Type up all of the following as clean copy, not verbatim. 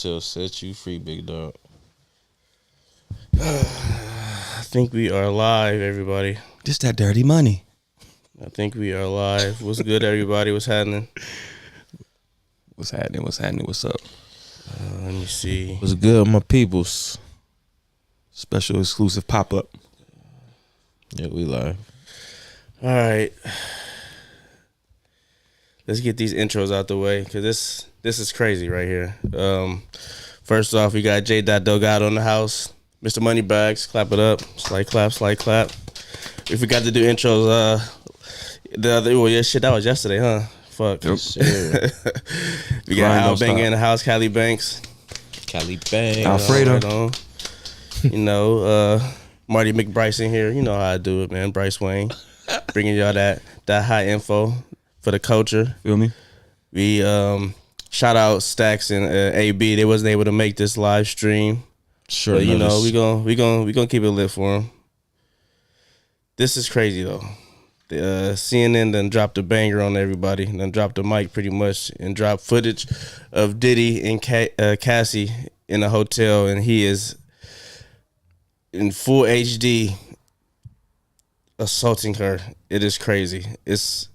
hotel set you free, big dog. I think we are live, everybody. Just that dirty money. I think we are live. What's good, everybody? What's happening? What's happening? What's up? Let me see. What's good, my peoples? Special exclusive pop-up. Yeah, we live. All right. Let's get these intros out the way, because this is crazy right here. First off, we got J. Delgado in the house. Mr. Moneybags, clap it up. Slight clap. We forgot to do intros. That was yesterday, huh? Fuck. Yep. Sure. We got Al Banger in the house, Cali Banks. Cali Bang. Alfredo. You know, Marty McBryce in here. You know how I do it, man. Bryce Wayne. Bringing y'all that high info for the culture. Feel me? We shout out Stacks and AB. They wasn't able to make this live stream. Sure. But, you know, we gonna keep it lit for them. This is crazy though. The CNN done dropped a banger on everybody. Done dropped the mic pretty much and dropped footage of Diddy and Cassie in a hotel, and he is in full HD assaulting her. It is crazy. It's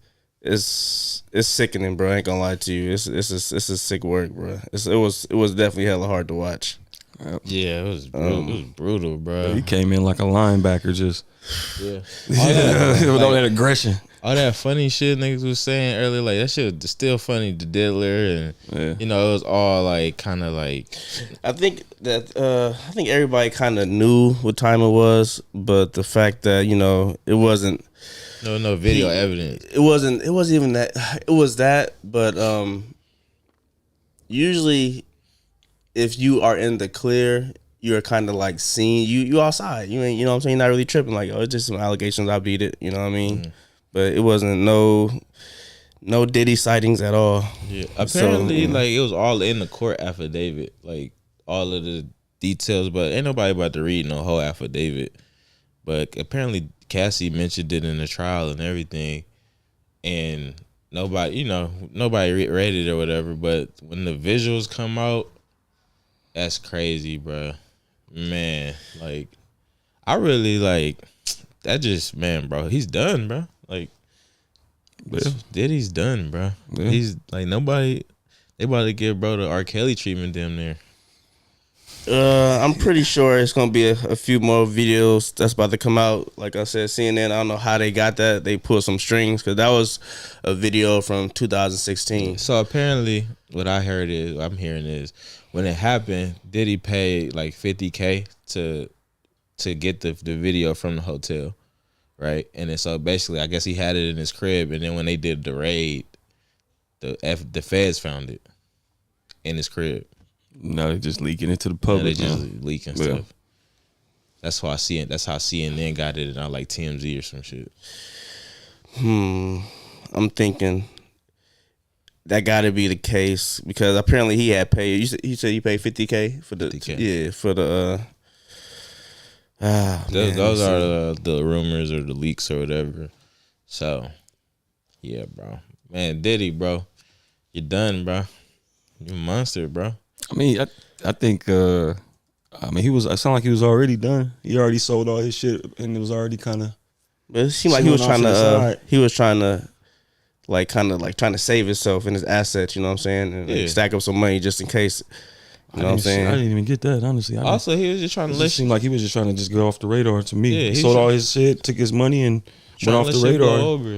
sickening, bro. I ain't gonna lie to you. This is sick work, bro. It was definitely hella hard to watch. Yeah, it was brutal, bro. He came in like a linebacker, just Yeah. with all that aggression. All that funny shit niggas was saying earlier, like that shit was still funny to Diddler, and you know, it was all like kind of like. I think everybody kind of knew what time it was, but the fact that, you know, it wasn't. No video evidence. It wasn't even that. It was that, but usually, if you are in the clear, you're kind of like seen. You outside. You ain't. You know what I'm saying? You're not really tripping. Like, oh, it's just some allegations. I beat it. You know what I mean? Mm. But it wasn't no Diddy sightings at all. Yeah. Apparently, like it was all in the court affidavit, like all of the details. But ain't nobody about to read no whole affidavit. But apparently, Cassie mentioned it in the trial and everything, and nobody read it or whatever. But when the visuals come out, that's crazy, bro. Man, like I really like that. Just man, bro, he's done, bro. Like Diddy's done, bro. Yeah. He's like nobody. They about to give bro the R. Kelly treatment damn near. I'm pretty sure it's gonna be a few more videos that's about to come out. Like I said, CNN. I don't know how they got that. They pulled some strings because that was a video from 2016. So apparently, what I'm hearing is when it happened, Diddy paid like $50K to get the video from the hotel, right? And then so basically, I guess he had it in his crib, and then when they did the raid, the feds found it in his crib. No, they're just leaking it to the public. They just leaking stuff. That's why that's how CNN got it, and not like TMZ or some shit. I'm thinking that got to be the case because apparently he had paid. You said he paid $50K for the 50K. Yeah, for the. Those are the rumors or the leaks or whatever. So, yeah, bro, man, Diddy, bro, you're done, bro. You a monster, bro. I mean, I think. It sounded like he was already done. He already sold all his shit, and it was already kind of. But it seemed like he was trying to. He was trying to, trying to save himself and his assets. You know what I'm saying? And stack up some money just in case. You know what I'm saying? I didn't even get that, honestly. Also, he was just trying to. It seemed like he was just trying to just get off the radar to me. Yeah, he sold all his shit, took his money, and went off the radar.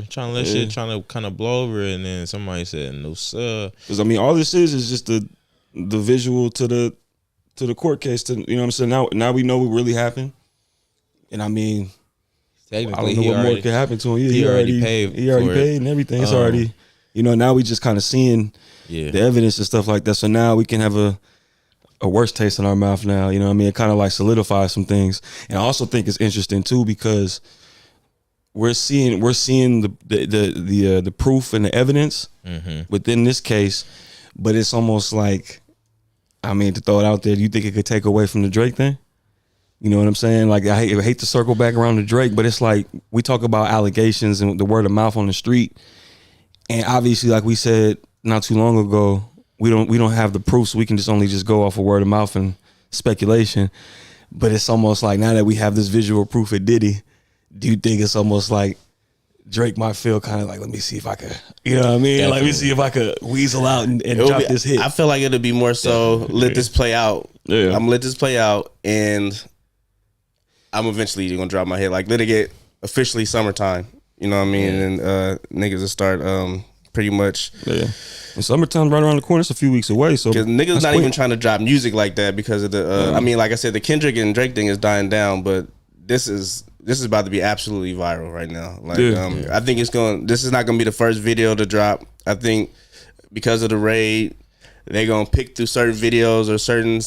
Trying to let shit kind of blow over, and then somebody said no sir. Because I mean, all this is just the visual to the court case. You know what I'm saying? Now we know what really happened, and I mean, technically, I don't know what more could happen to him. Yeah, he already paid. He already paid and everything. It's already, you know. Now we just kind of seeing the evidence and stuff like that. So now we can have a worse taste in our mouth. Now, you know what I mean? It kind of like solidifies some things, and I also think it's interesting too because we're seeing the proof and the evidence within this case, but it's almost like, I mean, to throw it out there, do you think it could take away from the Drake thing? You know what I'm saying? Like, I hate to circle back around to Drake, but it's like we talk about allegations and the word of mouth on the street, and obviously, like we said not too long ago, we don't have the proof, so we can only go off of word of mouth and speculation. But it's almost like now that we have this visual proof of Diddy, do you think it's almost like Drake might feel kind of like, let me see if I could, you know what I mean? Definitely. Let me see if I could weasel out and drop this hit. I feel like it'll be more so let this play out. Yeah. I'm gonna let this play out, and I'm eventually gonna drop my hit. Like, let it get officially summertime. You know what I mean? And niggas will start pretty much. Yeah. And summertime's right around the corner. It's a few weeks away. So because niggas not even trying to drop music like that because of the. I mean, like I said, the Kendrick and Drake thing is dying down, but this is about to be absolutely viral right now. Like, I think this is not gonna be the first video to drop. I think because of the raid, they're gonna pick through certain videos or certain.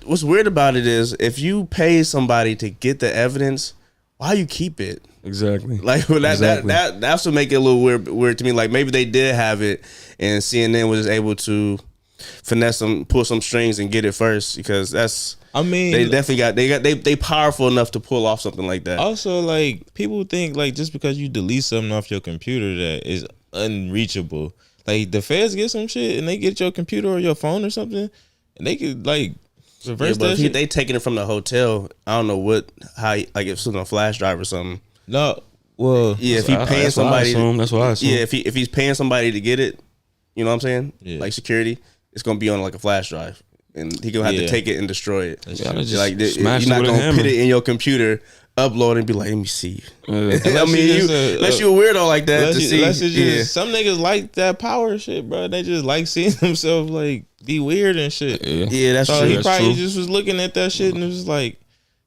What's weird about it is if you pay somebody to get the evidence, why you keep it? Exactly. Like that's what make it a little weird to me. Like maybe they did have it, and CNN was able to finesse them, pull some strings, and get it first because that's. I mean, they definitely they powerful enough to pull off something like that. Also, like people think like just because you delete something off your computer that is unreachable. Like the feds get some shit and they get your computer or your phone or something, and they could like reverse that shit. They taking it from the hotel. I don't know how like if it's on a flash drive or something. No, well, yeah, if he's paying somebody, that's what I assume. Yeah, if he's paying somebody to get it, you know what I'm saying? Yeah. Like security, it's gonna be on like a flash drive. And he gonna have to take it and destroy it. Like you're not gonna put it in your computer, upload and be like, let me see. I mean, unless you a weirdo like that to see. Some niggas like that power shit, bro. They just like seeing themselves like be weird and shit. Yeah, that's true. He probably just was looking at that shit and it was like,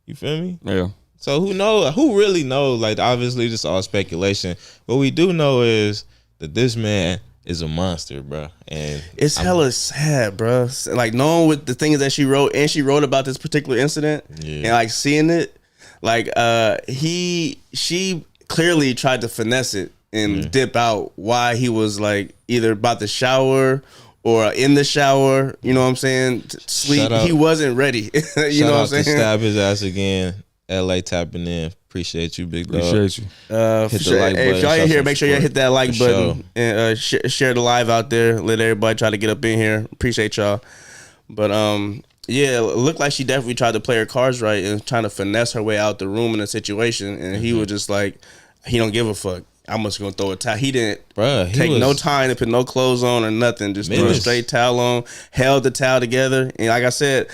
you feel me? Yeah. So who really knows? Like obviously this is all speculation. What we do know is that this man is a monster, bro, and it's hella sad, bro. Like knowing with the things that she wrote about this particular incident, and like seeing it, like she clearly tried to finesse it and dip out. Why he was like either about to shower or in the shower, you know what I'm saying? Sleep. He wasn't ready. You know what I'm saying? Stab his ass again. LA tapping in. Appreciate you, big dog. Appreciate you. Hit the like button. If y'all in here, make sure you hit that like button and share the live out there. Let everybody try to get up in here. Appreciate y'all. But yeah, it looked like she definitely tried to play her cards right and trying to finesse her way out the room in a situation. And he was just like, he don't give a fuck. I'm just gonna throw a towel. He didn't take no time to put no clothes on or nothing. Just threw a straight towel on, held the towel together, and like I said,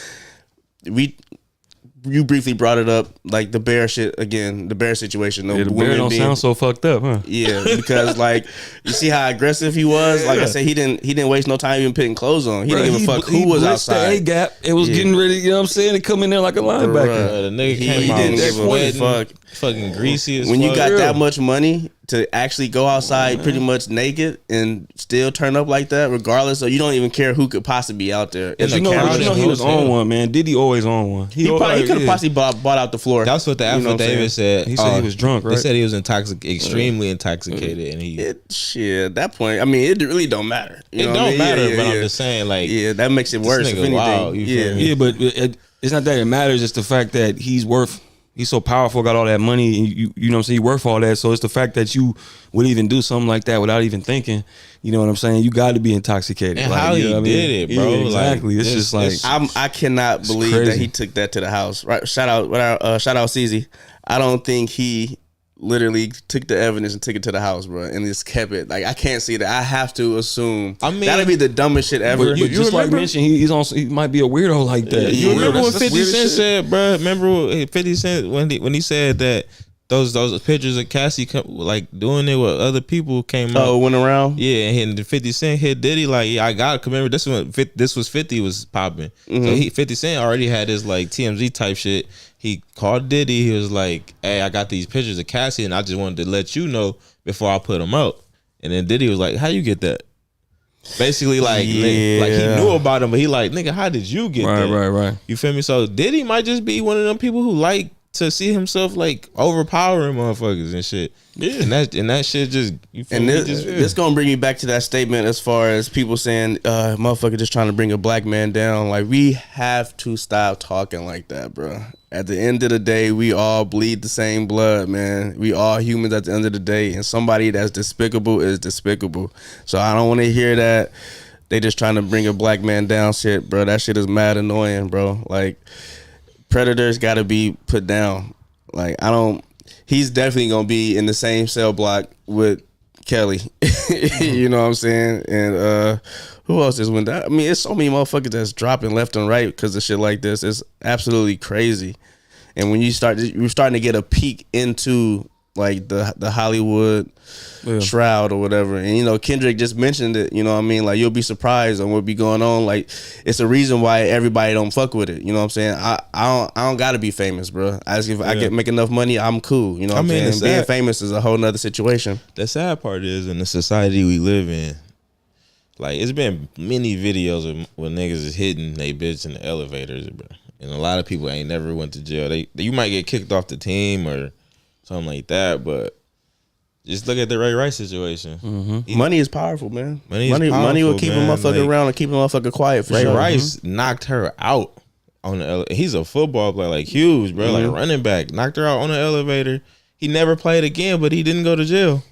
you briefly brought it up, like the bear shit again, the bear situation. The bear don't sound so fucked up, huh? Yeah, because like you see how aggressive he was. Like I said, he didn't waste no time even putting clothes on. He didn't give a fuck who was outside. The A gap. It was getting ready. You know what I'm saying? To come in there like a linebacker. The nigga came out didn't give a fuck. Fucking greasy as when fuck. You got that much money to actually go outside pretty much naked and still turn up like that, regardless. So you don't even care who could possibly be out there. You know he was on one, man. Diddy always on one. He could have possibly bought out the floor. That's what the affidavit said. He said he was drunk, right? They said he was extremely intoxicated, and he. Shit, at that point, I mean, it really don't matter. It don't matter, but I'm just saying, like, that makes it worse. If anything, wild, but it's not that it matters. It's the fact that he's so powerful, got all that money, and you know what I'm saying, you worth all that. So it's the fact that you would even do something like that without even thinking, you know what I'm saying? You got to be intoxicated. And like, how he did it, bro. Yeah, exactly. Like, it's just like I cannot believe that he took that to the house. Right? Shout out CZ. I don't think he literally took the evidence and took it to the house, bro, and just kept it. Like I can't see that. I have to assume. I mean, that'd be the dumbest shit ever. But you just like mentioned, he might be a weirdo like that. You remember what 50 Cent said, bro? Remember 50 Cent when he said that those pictures of Cassie like doing it with other people came up. Went around. Yeah, and 50 Cent hit Diddy like, yeah, I got to remember this was 50 was popping. So 50 Cent already had this like TMZ type shit. He called Diddy. He was like, hey, I got these pictures of Cassie and I just wanted to let you know before I put them out. And then Diddy was like, how you get that? Basically like he knew about him, but he like, nigga, how did you get that? Right. You feel me? So Diddy might just be one of them people who like to see himself like overpowering motherfuckers and shit. Yeah. And that shit just, you feel and me? This gonna bring me back to that statement as far as people saying, motherfucker just trying to bring a black man down. Like, we have to stop talking like that, bro. At the end of the day, we all bleed the same blood, man. We all humans at the end of the day, and somebody that's despicable is despicable. So I don't want to hear that they just trying to bring a black man down shit, bro. That shit is mad annoying, bro. Like, predators got to be put down. Like, he's definitely going to be in the same cell block with Kelly. You know what I'm saying? And who else is went down? I mean, it's so many motherfuckers that's dropping left and right because of shit like this. It's absolutely crazy. And when you're starting to get a peek into like the Hollywood shroud or whatever, and you know Kendrick just mentioned it. You know what I mean? Like, you'll be surprised on what be going on. Like, it's a reason why everybody don't fuck with it. You know what I'm saying? I don't gotta be famous, bro. If I can make enough money, I'm cool. You know what I'm saying? Being famous is a whole nother situation. The sad part is, in the society we live in, like, it's been many videos of when niggas is hitting they bitch in the elevators, bro. And a lot of people ain't never went to jail. You might get kicked off the team or something like that, but just look at the Ray Rice situation. Mm-hmm. Money is powerful, man. Money will keep a motherfucker around and keep a motherfucker quiet for Ray sure. Ray Rice knocked her out on the elevator. He's a football player, like huge, bro, like running back. Knocked her out on the elevator. He never played again, but he didn't go to jail.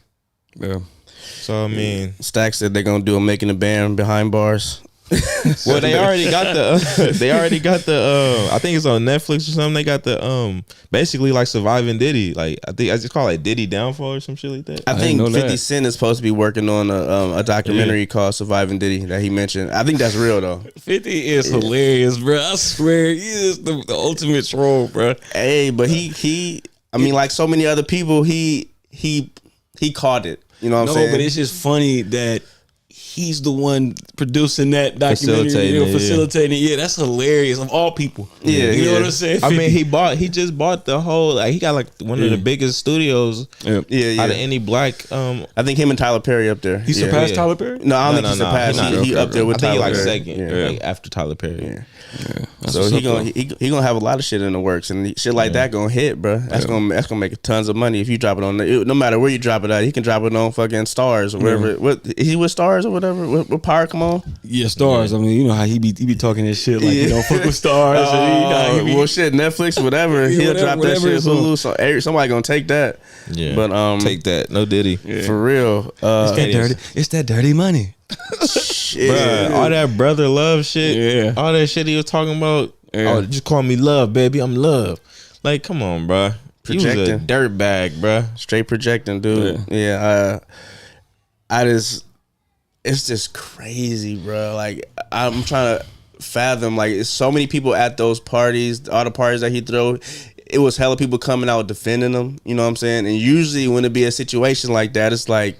Yeah. So I mean, Stack said they're gonna do a Making a Band behind bars. Well, they already got the. I think it's on Netflix or something. They got the basically like Surviving Diddy. Like, I think I just call it Diddy Downfall or some shit like that. I think 50 Cent is supposed to be working on a documentary called Surviving Diddy that he mentioned. I think that's real though. 50 is hilarious, bro. I swear, he is the ultimate troll, bro. Hey, but he I mean, like so many other people, he caught it. You know what I'm saying? No, but it's just funny that he's the one producing that documentary, facilitating it. Yeah, that's hilarious. Of all people, you know what I'm saying. I mean, he just bought the whole. Like, he got like one of the biggest studios. Out of any black. I think him and Tyler Perry up there. He surpassed Tyler Perry. No, I don't think he surpassed. He up there with Tyler. I think he like second, like after Tyler Perry. So he gonna have a lot of shit in the works, and shit like that gonna hit, bro. That's gonna make tons of money if you drop it on. No matter where you drop it at, he can drop it on fucking Stars or whatever. What he with Stars or whatever? What Power come on? Yeah, Stars. I mean, you know how he be talking this shit like he don't fuck with Stars. Well, shit, Netflix, whatever. He'll drop that shit. Hulu, so somebody gonna take that. Yeah, but take that. No Diddy for real. It's that dirty money. Shit, bruh, all that brother love shit, all that shit he was talking about. Oh, just call me Love, baby. I'm Love. Like, come on, bruh. Projecting. He was a dirt bag, bruh. Straight projecting, dude. It's just crazy, bro. Like, I'm trying to fathom. Like, it's so many people at those parties, all the parties that he threw. It was hella people coming out defending him. You know what I'm saying? And usually when it be a situation like that, it's like,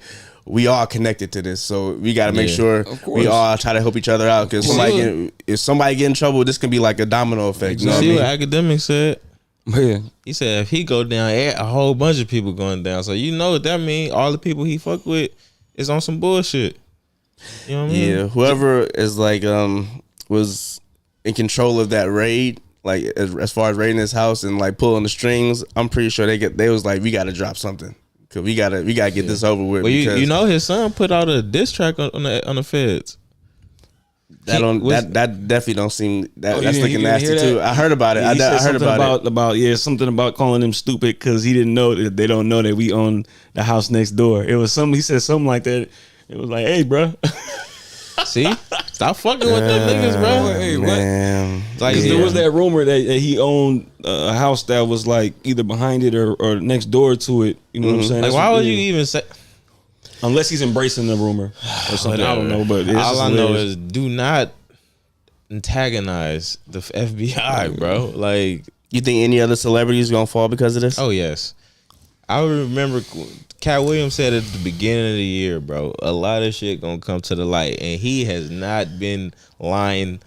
we all connected to this, so we got to make sure we all try to help each other out. Because if somebody get in trouble, this can be like a domino effect. You know what I mean? What Academic said? Yeah. He said if he go down, a whole bunch of people going down. So you know what that mean? All the people he fuck with is on some bullshit. You know what I mean? Yeah. Whoever is like was in control of that raid, like as far as raiding his house and like pulling the strings, I'm pretty sure they was like, we got to drop something. Cause we gotta get this over with. Well, you know his son put out a diss track on the feds. That definitely don't seem that's looking nasty too. I heard about it. I heard about something about calling him stupid because he didn't know that they don't know that we own the house next door. It was something he said something like that. It was like, hey, bro. See, stop fucking with them niggas, bro. Hey, man. Like, there was that rumor that he owned a house that was like either behind it or next door to it. You know what I'm saying? Like, why would you even say? Unless he's embracing the rumor or something. I don't know, but all I know is do not antagonize the FBI, bro. Like, you think any other celebrities gonna fall because of this? Oh yes, I remember Cat Williams said at the beginning of the year, bro, a lot of shit gonna come to the light, and he has not been lying.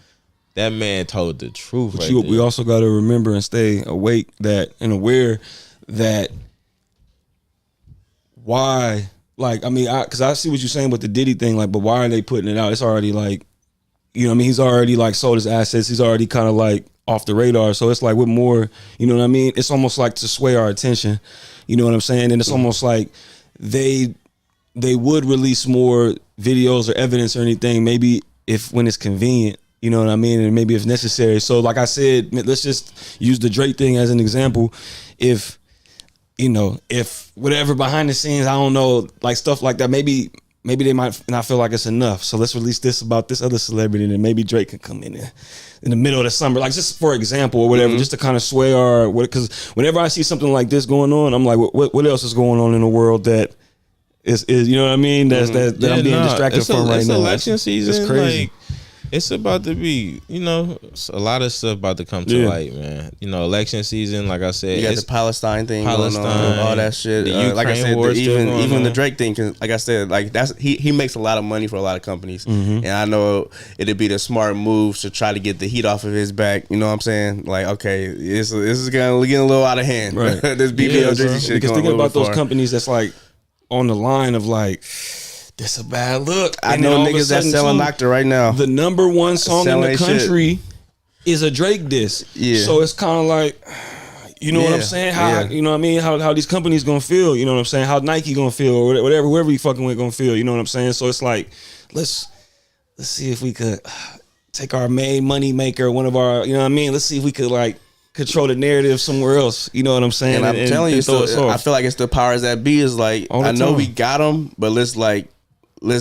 That man told the truth. But we also got to remember and stay awake and aware that why. Like, I mean, because I see what you're saying with the Diddy thing, like, but why are they putting it out? It's already like, you know what I mean? He's already like sold his assets. He's already kind of like off the radar. So it's like with more, you know what I mean? It's almost like to sway our attention. You know what I'm saying? And it's almost like they would release more videos or evidence or anything, maybe when it's convenient. You know what I mean? And maybe if necessary. So like I said, let's just use the Drake thing as an example. If whatever behind the scenes, I don't know, like stuff like that, maybe maybe they might not feel like it's enough. So let's release this about this other celebrity, and then maybe Drake can come in the middle of the summer, like just for example or whatever, just to kind of sway our. Because whenever I see something like this going on, I'm like, what else is going on in the world that is you know what I mean? That I'm being distracted from right now. Election season. It's crazy. Like, it's about to be, a lot of stuff about to come to light, man. Election season, like I said, you got the Palestine thing going on, all that shit. Like I said, even the Drake thing, cause like I said, like that's he makes a lot of money for a lot of companies, and I know it'd be the smart move to try to get the heat off of his back. You know what I'm saying? Like, okay, this is gonna get a little out of hand. Right. This BBL Drizzy shit. Because thinking about those companies that's like on the line of like, this a bad look. I know niggas that's selling Doctor right now. The number one song in the country is a Drake diss. Yeah. So it's kind of like, you know what I'm saying? How you know what I mean? How these companies gonna feel? You know what I'm saying? How Nike gonna feel or whatever, whoever you fucking with gonna feel. You know what I'm saying? So it's like, let's see if we could take our main money maker, one of our, you know what I mean? Let's see if we could like control the narrative somewhere else. You know what I'm saying? And I'm telling you, so I feel like it's the powers that be is like, I know we got them, but let's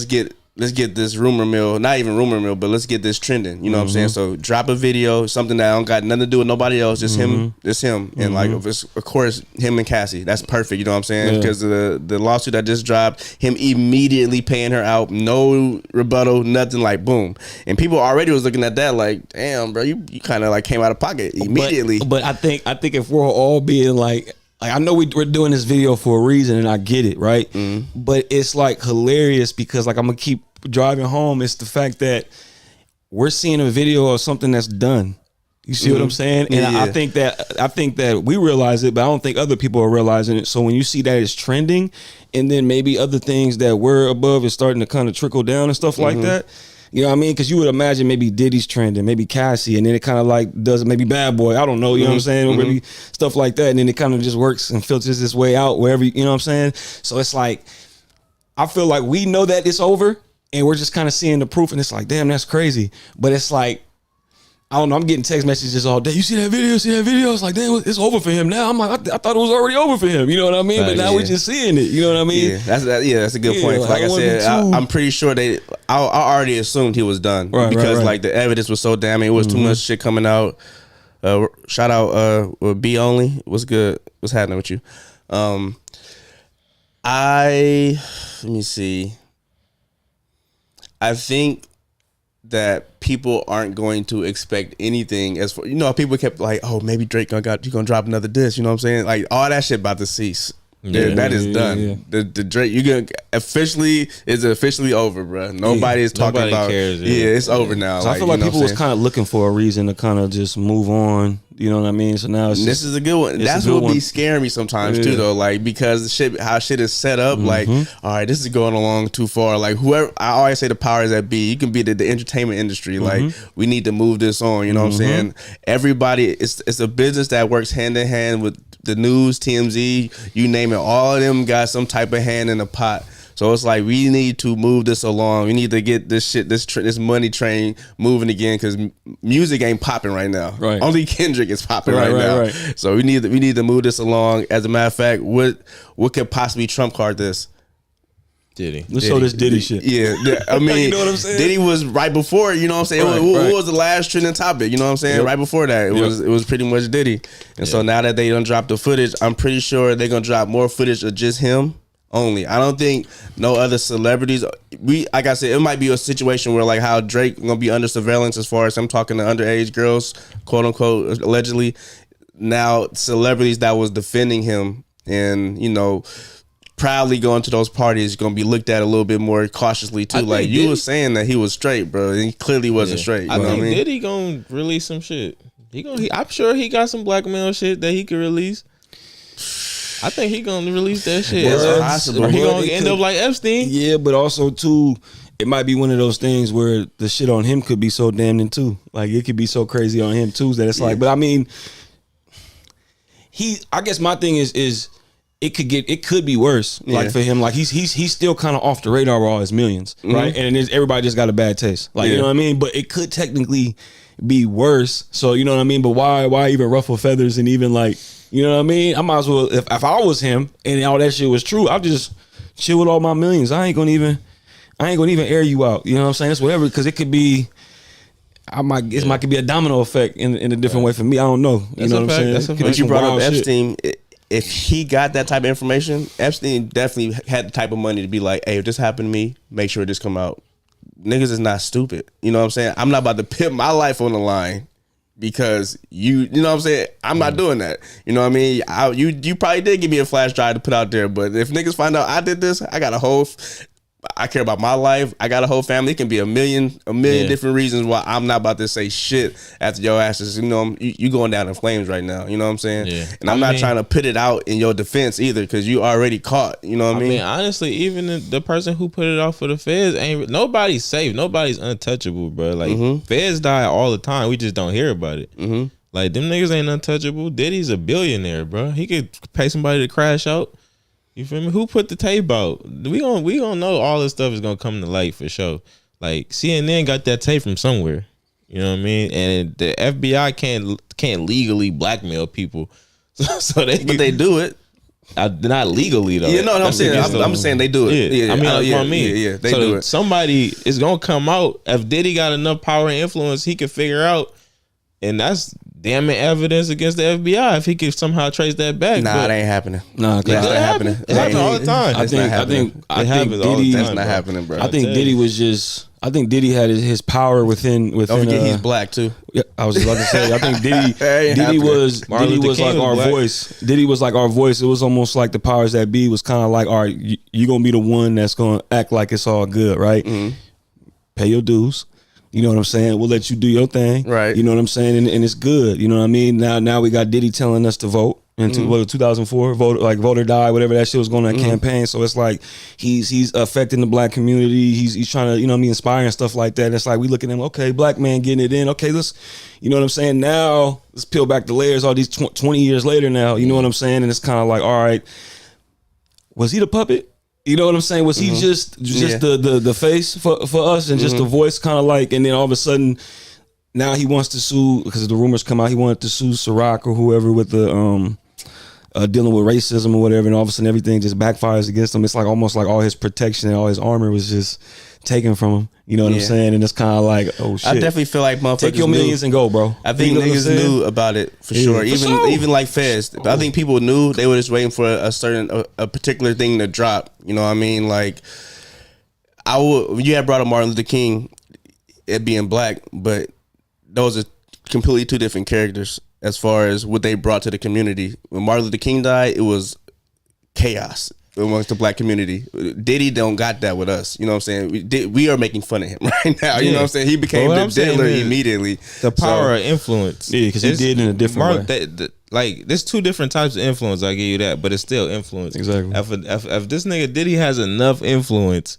get this rumor mill, not even rumor mill, but let's get this trending. You know what I'm saying? So drop a video, something that don't got nothing to do with nobody else, just him, and like of course him and Cassie. That's perfect. You know what I'm saying? Because the lawsuit that just dropped, him immediately paying her out, no rebuttal, nothing, like boom. And people already was looking at that like, damn, bro, you kind of like came out of pocket immediately. But I think if we're all being like I know we're doing this video for a reason, and I get it, right? But it's like hilarious because like I'm gonna keep driving home. It's the fact that we're seeing a video of something that's done. You see what I'm saying? And I think that we realize it, but I don't think other people are realizing it. So when you see that it's trending, and then maybe other things that were above is starting to kind of trickle down and stuff like that. You know what I mean? Because you would imagine maybe Diddy's trending, maybe Cassie, and then it kind of like does maybe Bad Boy. I don't know. You know what I'm saying? Or maybe stuff like that. And then it kind of just works and filters its way out wherever, you know what I'm saying? So it's like, I feel like we know that it's over and we're just kind of seeing the proof. And it's like, damn, that's crazy. But it's like, I don't know. I'm getting text messages all day. You see that video? It's like, damn, it's over for him now. I'm like, I thought it was already over for him. You know what I mean? But now we're just seeing it. You know what I mean? That's a good point. Like I said, I'm pretty sure I already assumed he was done because like the evidence was so damning. It was too much shit coming out. Shout out B Only. What's good? What's happening with you? Let me see. I think that people aren't going to expect anything as for, people kept like, oh, maybe Drake gonna drop another diss, you know what I'm saying? Like all that shit about to cease. That is done. Yeah. The Drake, it's officially over, bro. Nobody is talking about. Cares, it's over now. So I feel like people was kind of looking for a reason to kind of just move on. You know what I mean? So now this is a good one. That's what be scaring me sometimes too, though. Like because how shit is set up. Like, all right, this is going along too far. Like whoever, I always say the powers that be. You can be the entertainment industry. Like we need to move this on. You know what I'm saying? Everybody, it's a business that works hand in hand with the news, TMZ, you name it. All of them got some type of hand in the pot. So it's like we need to move this along. We need to get this money train moving again because music ain't popping right now. Right. Only Kendrick is popping right now. Right. So we need to move this along. As a matter of fact, what could possibly trump card this? Diddy. Let's show this Diddy shit. Yeah, I mean, you know what I'm saying? Diddy was right before. You know what I'm saying? What was the last trending topic? You know what I'm saying? Yep. Right before that, it was pretty much Diddy. And so now that they done dropped the footage, I'm pretty sure they're gonna drop more footage of just him only. I don't think no other celebrities. Like I said, it might be a situation where like how Drake gonna be under surveillance as far as I'm talking to underage girls, quote unquote, allegedly. Now celebrities that was defending him and proudly going to those parties going to be looked at a little bit more cautiously too. Like you were saying that he was straight, bro. And he clearly wasn't straight. I think Diddy gonna release some shit. I'm sure he got some blackmail shit that he could release. I think he gonna release that shit. It's possible. Or he gonna end up like Epstein. Yeah, but also too, it might be one of those things where the shit on him could be so damning too. Like it could be so crazy on him too that it's like. But I mean, I guess my thing is. It could be worse, like for him. Like he's still kind of off the radar with all his millions, right? And everybody just got a bad taste, like you know what I mean. But it could technically be worse. So you know what I mean. But why even ruffle feathers and even like you know what I mean? I might as well if I was him and all that shit was true, I'll just chill with all my millions. I ain't gonna even. I ain't gonna even air you out. You know what I'm saying? It's whatever, because it could be. It might be a domino effect in a different way for me. I don't know. You know what I'm saying? But you brought up Epstein. If he got that type of information, Epstein definitely had the type of money to be like, hey, if this happened to me, make sure this come out. Niggas is not stupid. You know what I'm saying? I'm not about to put my life on the line because you know what I'm saying? I'm not doing that. You know what I mean? You probably did give me a flash drive to put out there, but if niggas find out I did this, I care about my life. I got a whole family. It can be a million different reasons why I'm not about to say shit after your asses. You know, you going down in flames right now. You know what I'm saying? Yeah. And I'm not trying to put it out in your defense either, because you already caught. You know what I mean? Honestly, even the person who put it out for the feds nobody's safe. Nobody's untouchable, bro. Like feds die all the time. We just don't hear about it. Like them niggas ain't untouchable. Diddy's a billionaire, bro. He could pay somebody to crash out. You feel me? Who put the tape out? We gonna know all this stuff is gonna come to light for sure. Like CNN got that tape from somewhere. You know what I mean? And the FBI can't legally blackmail people, so they do it. Not legally though. You know what I'm saying? I'm saying they do it. Yeah. I mean, that's what I mean. Yeah, they do it. Somebody is gonna come out. If Diddy got enough power and influence, he can figure out, and that's damning evidence against the FBI if he could somehow trace that back. Nah, it ain't happening. Nah, that's not happening. It happens all the time. I think Diddy. That's not happening, bro. I think Diddy was just. I think Diddy had his power within. Don't forget he's black too. Yeah, I was about to say. I think Diddy was like our voice. Diddy was like our voice. It was almost like the powers that be was kind of like, all right, you gonna be the one that's gonna act like it's all good, right? Pay your dues. You know what I'm saying? We'll let you do your thing. Right. You know what I'm saying? And it's good. You know what I mean? Now we got Diddy telling us to vote. In 2004, vote or die, whatever that shit was going on that campaign. So it's like he's affecting the black community. He's trying to, you know what I mean, inspiring stuff like that. And it's like we look at him, okay, black man getting it in. Okay, let's, you know what I'm saying? Now let's peel back the layers all these 20 years later now. You know what I'm saying? And it's kind of like, all right, was he the puppet? You know what I'm saying? Was he just the face for us and just the voice, kind of like, and then all of a sudden now he wants to sue, because the rumors come out, he wanted to sue Ciroc or whoever with the dealing with racism or whatever, and all of a sudden everything just backfires against him. It's like almost like all his protection and all his armor was just taken from him. You know what I'm saying? And it's kind of like, oh shit. I definitely feel like motherfuckers take your millions and go, bro. I think niggas knew about it for sure. Even like Fez. I think people knew. They were just waiting for a particular thing to drop. You know what I mean? Like, you had brought up Martin Luther King, it being black, but those are completely two different characters as far as what they brought to the community. When Martin Luther King died, it was chaos amongst the black community. Diddy don't got that with us. You know what I'm saying? We are making fun of him right now. You know what I'm saying? He became the dealer immediately. The power of influence. Yeah, because he did in a different way. Like, there's two different types of influence, I give you that, but it's still influence. Exactly. If this nigga Diddy has enough influence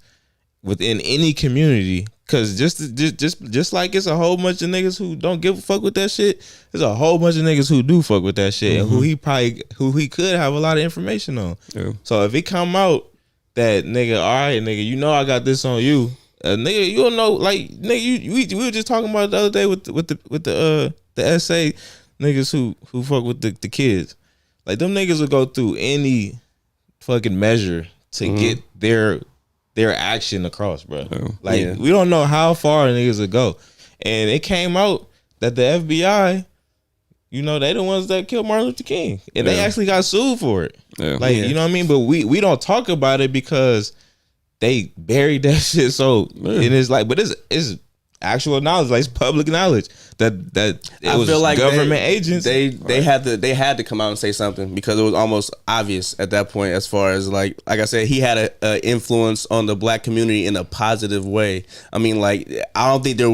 within any community, because just like it's a whole bunch of niggas who don't give a fuck with that shit, there's a whole bunch of niggas who do fuck with that shit, and who he could have a lot of information on. Yeah. So if it come out that nigga, all right, nigga, you know I got this on you, nigga, you don't know, like, nigga, we were just talking about it the other day with the essay niggas who fuck with the kids, like them niggas will go through any fucking measure to get their action across, bro. Like, we don't know how far niggas will go. And it came out that the FBI, you know, they the ones that killed Martin Luther King. And they actually got sued for it. Like, you know what I mean? But we don't talk about it because they buried that shit. So, and it's like, but it's actual knowledge, like it's public knowledge that it was like government agents. They had to come out and say something, because it was almost obvious at that point, as far as like I said, he had a influence on the black community in a positive way. I mean, like, I don't think it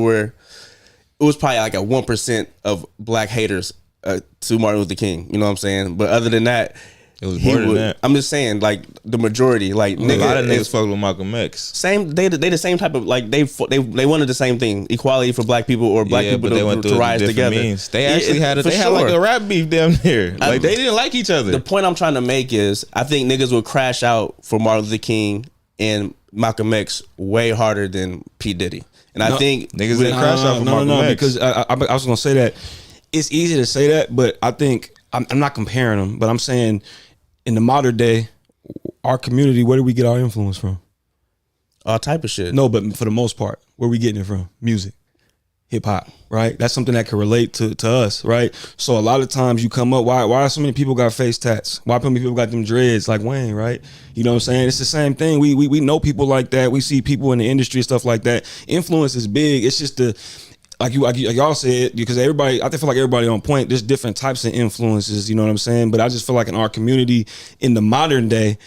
was probably like a 1% of black haters to Martin Luther King. You know what I'm saying? But other than that, it was more than that. I'm just saying, like, the majority, like, a lot of niggas fuck with Malcolm X. Same, they the same type of, like, they wanted the same thing, equality for black people, or black people to rise together. Means. They actually had like a rap beef down there. Like, they didn't like each other. The point I'm trying to make is, I think niggas would crash out for Martin Luther King and Malcolm X way harder than P. Diddy. And I think niggas didn't crash out for Malcolm X. Because I was gonna say that it's easy to say that, but I think I'm not comparing them, but I'm saying, in the modern day, our community, where do we get our influence from? All type of shit. No, but for the most part, where we getting it from? Music, hip hop, right? That's something that can relate to us, right? So a lot of times you come up, why so many people got face tats? Why so many people got them dreads like Wayne, right? You know what I'm saying? It's the same thing. We know people like that. We see people in the industry and stuff like that. Influence is big. It's just like y'all said, because everybody, I feel like everybody on point. There's different types of influences, you know what I'm saying? But I just feel like in our community, in the modern day,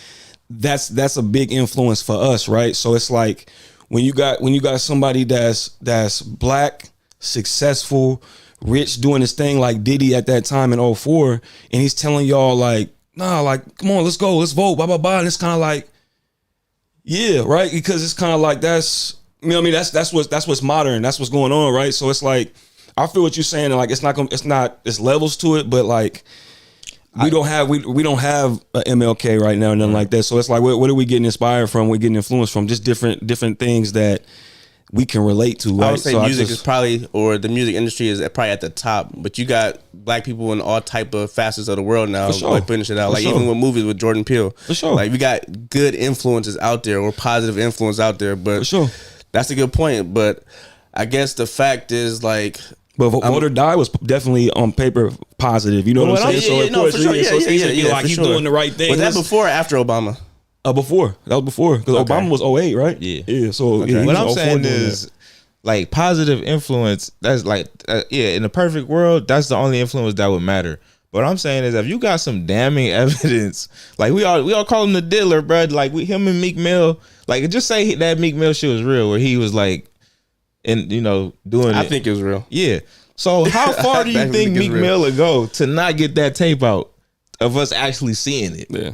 that's a big influence for us, right? So it's like when you got somebody that's black, successful, rich, doing this thing like Diddy at that time in 2004, and he's telling y'all like, nah, like, come on, let's go, let's vote, blah blah blah, and it's kind of like, yeah, right, because it's kind of like that's. You know what I mean? That's what's modern. That's what's going on, right? So it's like, I feel what you're saying. And like, it's levels to it, but like, we don't have a MLK right now, nothing like that. So it's like, what are we getting inspired from? We're getting influenced from just different things that we can relate to. Right? I would say music is probably, or the music industry is probably at the top, but you got black people in all type of facets of the world now, like putting shit out. Like even with movies with Jordan Peele, for sure. Like we got good influences out there, or positive influence out there, but for sure. That's a good point, but I guess the fact is like, but Vote or Die was definitely on paper positive. You know what I'm saying? So of course, like he's doing the right thing. Was that before or after Obama? Before. That was before, because Obama was 2008, right? Yeah. So what I'm saying is, like, positive influence. That's like, in the perfect world, that's the only influence that would matter. What I'm saying is, if you got some damning evidence, like we all call him the dealer, bro. Like him and Meek Mill, like just say that Meek Mill shit was real, where he was like, doing. I think it was real. Yeah. So how far do you think Meek Mill would go to not get that tape out of us actually seeing it? Yeah.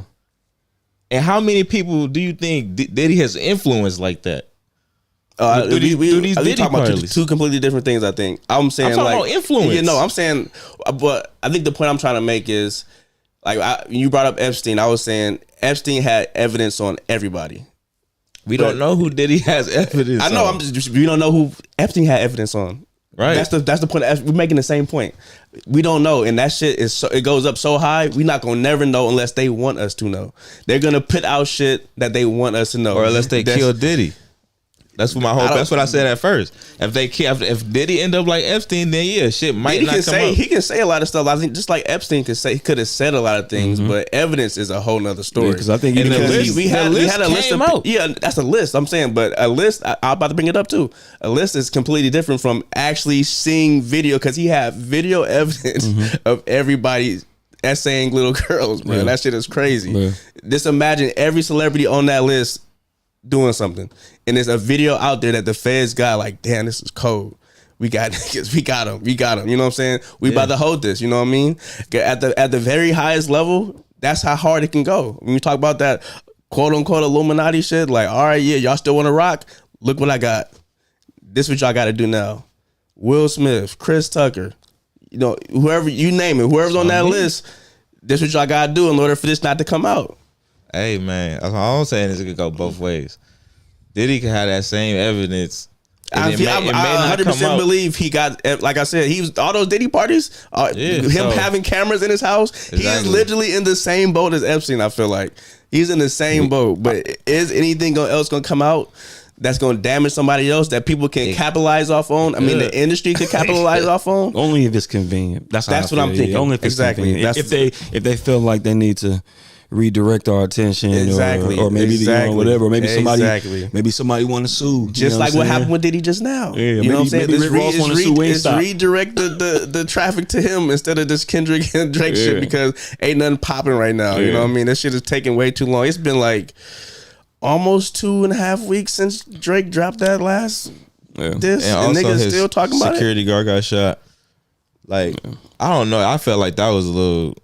And how many people do you think Diddy has influenced like that? Through these Diddy talking about two completely different things. I think I'm saying talking like about influence. You know, I'm saying, but I think the point I'm trying to make is like you brought up Epstein. I was saying Epstein had evidence on everybody. We don't know who Diddy has evidence. I know. On. We don't know who Epstein had evidence on. Right. That's the point. We're making the same point. We don't know, and that shit is it goes up so high. We're not gonna never know unless they want us to know. They're gonna put out shit that they want us to know, or unless they kill Diddy. That's what that's what I said at first. If Diddy end up like Epstein, then yeah, shit might Diddy not come up. He can say a lot of stuff. I think just like Epstein he could have said a lot of things, but evidence is a whole nother story. Because I think we had a list of yeah, that's a list. I'm saying, but a list. I'm about to bring it up too. A list is completely different from actually seeing video, because he had video evidence of everybody essaying little girls, bro. Yeah. That shit is crazy. Yeah. Just imagine every celebrity on that list doing something, and there's a video out there that the feds got like, damn, this is cold. We got niggas, we got them. You know what I'm saying? We about to hold this. You know what I mean? At the very highest level, that's how hard it can go. When we talk about that quote unquote Illuminati shit, like, all right, yeah, y'all still want to rock? Look what I got. This what y'all got to do now. Will Smith, Chris Tucker, you know, whoever you name it, whoever's on that list, this what y'all got to do in order for this not to come out. Hey man, all I'm saying is it could go both ways. Diddy could have that same evidence. I 100% believe he got, like I said, he was all those Diddy parties. Having cameras in his house. Exactly. He is literally in the same boat as Epstein. I feel like he's in the same boat. But is anything else gonna come out that's gonna damage somebody else that people can capitalize off on? I mean, the industry could capitalize off on. Only if it's convenient. That's what I'm thinking. Only if it's convenient. If they feel like they need to redirect our attention, or maybe whatever, or maybe somebody want to sue, just like what happened with Diddy just now. You know what I'm saying? It's redirect the traffic to him instead of this Kendrick and Drake shit, because ain't nothing popping right now. You know what I mean? This shit is taking way too long. It's been like almost 2.5 weeks since Drake dropped that last disc, and niggas still talking about it. Security guard got shot. Like, I don't know. I felt like that was a little.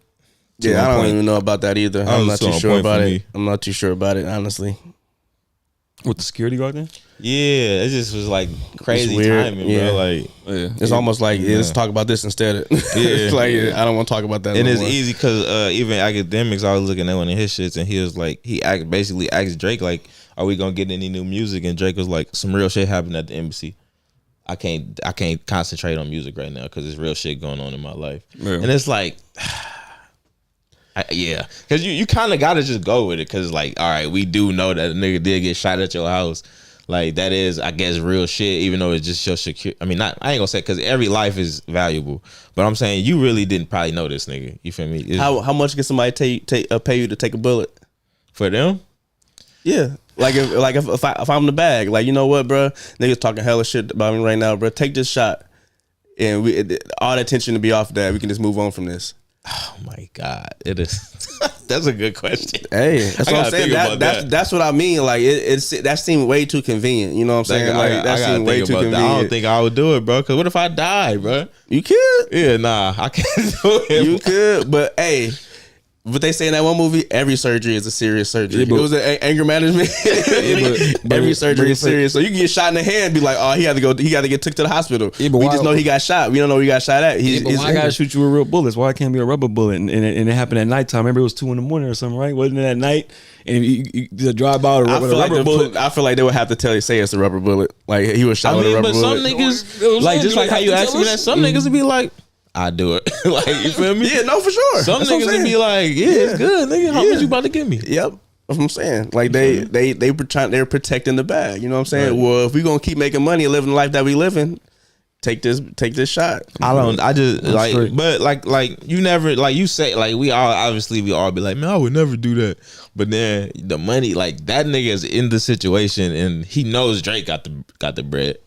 Yeah, I don't even know about that either. I'm not too sure about it. I'm not too sure about it, honestly. With the security guard then? Yeah, it just was like crazy timing, bro. Like, it's almost like let's talk about this instead. It's like I don't want to talk about that. And it's easy because even Academics, I was looking at one of his shits, and he was like, basically asked Drake like, "Are we gonna get any new music?" And Drake was like, "Some real shit happened at the embassy. I can't concentrate on music right now because there's real shit going on in my life." Yeah. And it's like. Because you kind of got to just go with it, because like, all right, we do know that a nigga did get shot at your house, Like that is, I guess, real shit. Even though it's just your secure. I mean, not. I ain't gonna say because every life is valuable. But I'm saying you really didn't probably know this nigga. You feel me? How much can somebody pay you to take a bullet for them? Yeah. Like if I'm the bag, like, you know what, bro? Niggas talking hella shit about me right now, bro. Take this shot, and all the attention to be off that. We can just move on from this. Oh my God, it is. That's a good question. Hey, that's what I'm saying. That's what I mean. Like that seemed way too convenient. You know what I'm saying? That seemed way too convenient. I don't think I would do it, bro. Because what if I die, bro? You could. Yeah, nah, I can't do it. You could, but hey. What they say in that one movie, every surgery is a serious surgery. Yeah, it was an anger management. Every surgery is serious. So you can get shot in the hand and be like, oh, he had to get took to the hospital. Yeah, we just know he got shot. We don't know where he got shot at. Why I gotta shoot you with real bullets? Why it can't be a rubber bullet? And it happened at nighttime. Remember, it was 2 a.m. or something, right? Wasn't it at night? And you drive by with a rubber bullet. I feel like they would have to say it's a rubber bullet. Like he was shot with a rubber bullet. But some niggas, like just like how you asked me that, some niggas would be like, I do it. Like, you feel me? Yeah, no, for sure. Some niggas would be like, yeah, it's good, nigga. How much you about to give me? Yep. That's what I'm saying. Like they're protecting the bag. You know what I'm saying? Right. Well, if we gonna keep making money and living the life that we living, take this shot. I just like straight. But like you never, like you say, like we all be like, man, I would never do that. But then the money, like that nigga is in the situation and he knows Drake got the bread.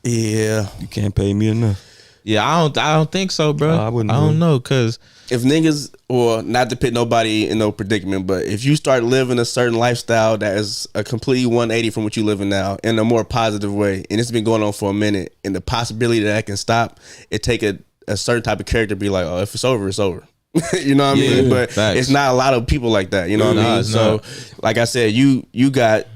Yeah. You can't pay me enough. Yeah, I don't think so, bro. I don't know, cause if niggas, or not to put nobody in no predicament, but if you start living a certain lifestyle that is a completely 180 from what you living now in a more positive way, and it's been going on for a minute, and the possibility that can stop, it take a certain type of character to be like, oh, if it's over, it's over. You know what I mean? But facts. It's not a lot of people like that. You know what I mean? So, like I said, you got.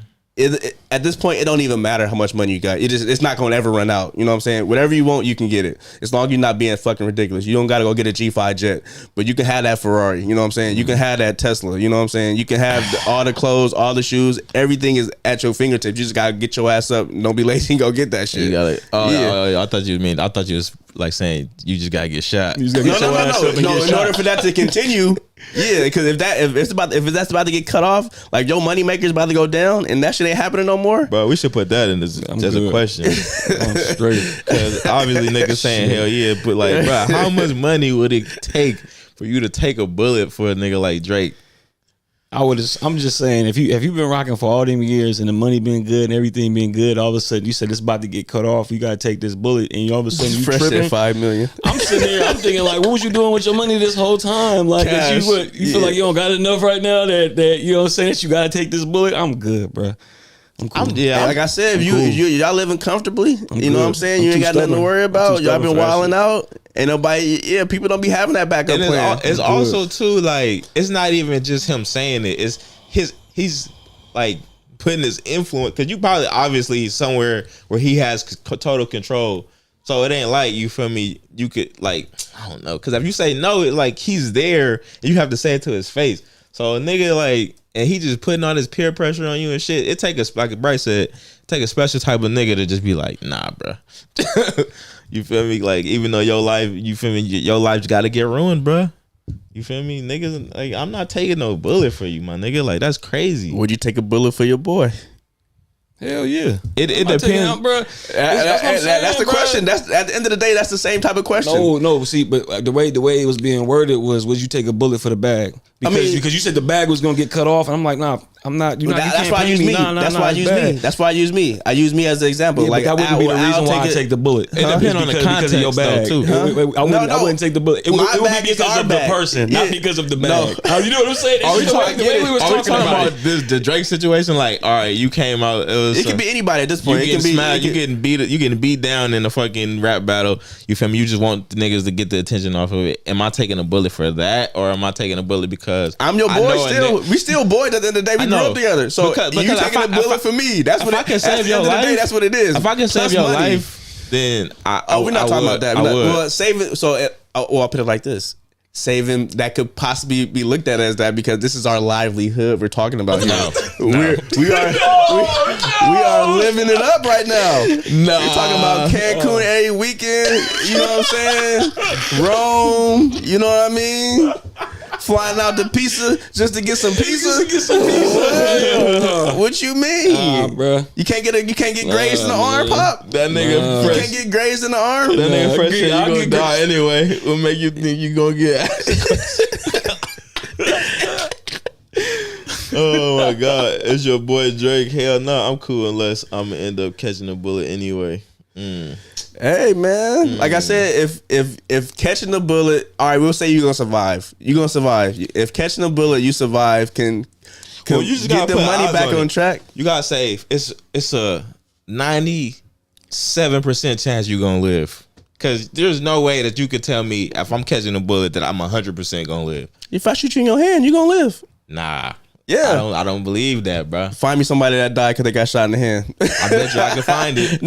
At this point, it don't even matter how much money you got. It's not going to ever run out. You know what I'm saying? Whatever you want, you can get it. As long as you're not being fucking ridiculous. You don't got to go get a G5 jet, but you can have that Ferrari. You know what I'm saying? You can have that Tesla. You know what I'm saying? You can have all the clothes, all the shoes. Everything is at your fingertips. You just got to get your ass up. Don't be lazy and go get that shit. You got it. I thought you was like saying you just got to get shot. No. In order for that to continue. Yeah, because if that's about to get cut off, like your money maker's about to go down, and that shit ain't happening no more. But we should put that in as a question. I'm straight, because obviously niggas saying hell yeah, but like, bro, how much money would it take for you to take a bullet for a nigga like Drake? I'm just saying, if you've been rocking for all them years and the money been good and everything been good, all of a sudden you said it's about to get cut off, you gotta take this bullet, and all of a sudden you fresh tripping. At $5 million. I'm sitting there, I'm thinking like, what was you doing with your money this whole time? Like, you feel like you don't got enough right now that you know what I'm saying, that you gotta take this bullet. I'm good, bro. I'm cool. Like I said, if y'all living comfortably, you know what I'm saying? You ain't got nothing to worry about. Y'all been wilding out. Ain't nobody, people don't be having that backup plan. It's also too, like, it's not even just him saying it. It's he's like putting his influence, because you probably obviously somewhere where he has total control. So it ain't like, you feel me, you could, like, I don't know, because if you say no, it, like, he's there and you have to say it to his face. So a nigga, like, and he just putting all this peer pressure on you and shit, it take like Bryce said, take a special type of nigga to just be like, nah, bro. You feel me? Like, even though your life, you feel me, your life's got to get ruined, bro. You feel me? Niggas, like, I'm not taking no bullet for you, my nigga. Like, that's crazy. Would you take a bullet for your boy? Hell yeah. It depends, bro. That's the question. That's at the end of the day, that's the same type of question. No. See, but the way it was being worded was, would you take a bullet for the bag? Because you said the bag was gonna get cut off, and I'm like, nah, I'm not. That's why I use me. That's why I use me. I use me as an example. Yeah, like, that wouldn't be the reason why I take the bullet. It depends on the context of your bag too. I wouldn't take the bullet. It would be because of the person, not because of the bag. You know what I'm saying? Are we talking about the Drake situation? Like, all right, you came out. It could be anybody at this point. You getting beat down in a fucking rap battle. You feel me? You just want the niggas to get the attention off of it. Am I taking a bullet for that, or am I taking a bullet because I'm your boy? Still, we still boys at the end of the day. We grew up together. So because you taking a bullet for me? That's what I can save your life. That's what it is. If I can save your life, then we're not talking about that. Well, save it. So, I'll put it like this. Saving that could possibly be looked at as that, because this is our livelihood we're talking about here. We are living it up right now. No, we're talking about Cancun every weekend. You know what I'm saying? Rome. You know what I mean? Flying out to pizza just to get some pizza. What you mean, bro? You can't get grazed in the arm, Pop. That nigga fresh. You can't get grazed in the arm. That nigga fresh. You gonna die anyway. What make you think you gonna get? Oh my God, it's your boy Drake. Hell no, I'm cool unless I'm gonna end up catching a bullet anyway. Hey man, like I said, if catching the bullet, all right, we'll say you're gonna survive. You're gonna survive. If catching the bullet, you survive. Can you just get the money back on track? You gotta say it's a 97% chance you're gonna live. Cause there's no way that you could tell me if I'm catching a bullet that I'm 100% gonna live. If I shoot you in your hand, you gonna live. Nah. Yeah, I don't believe that, bro. Find me somebody that died because they got shot in the hand. I bet you I can find it.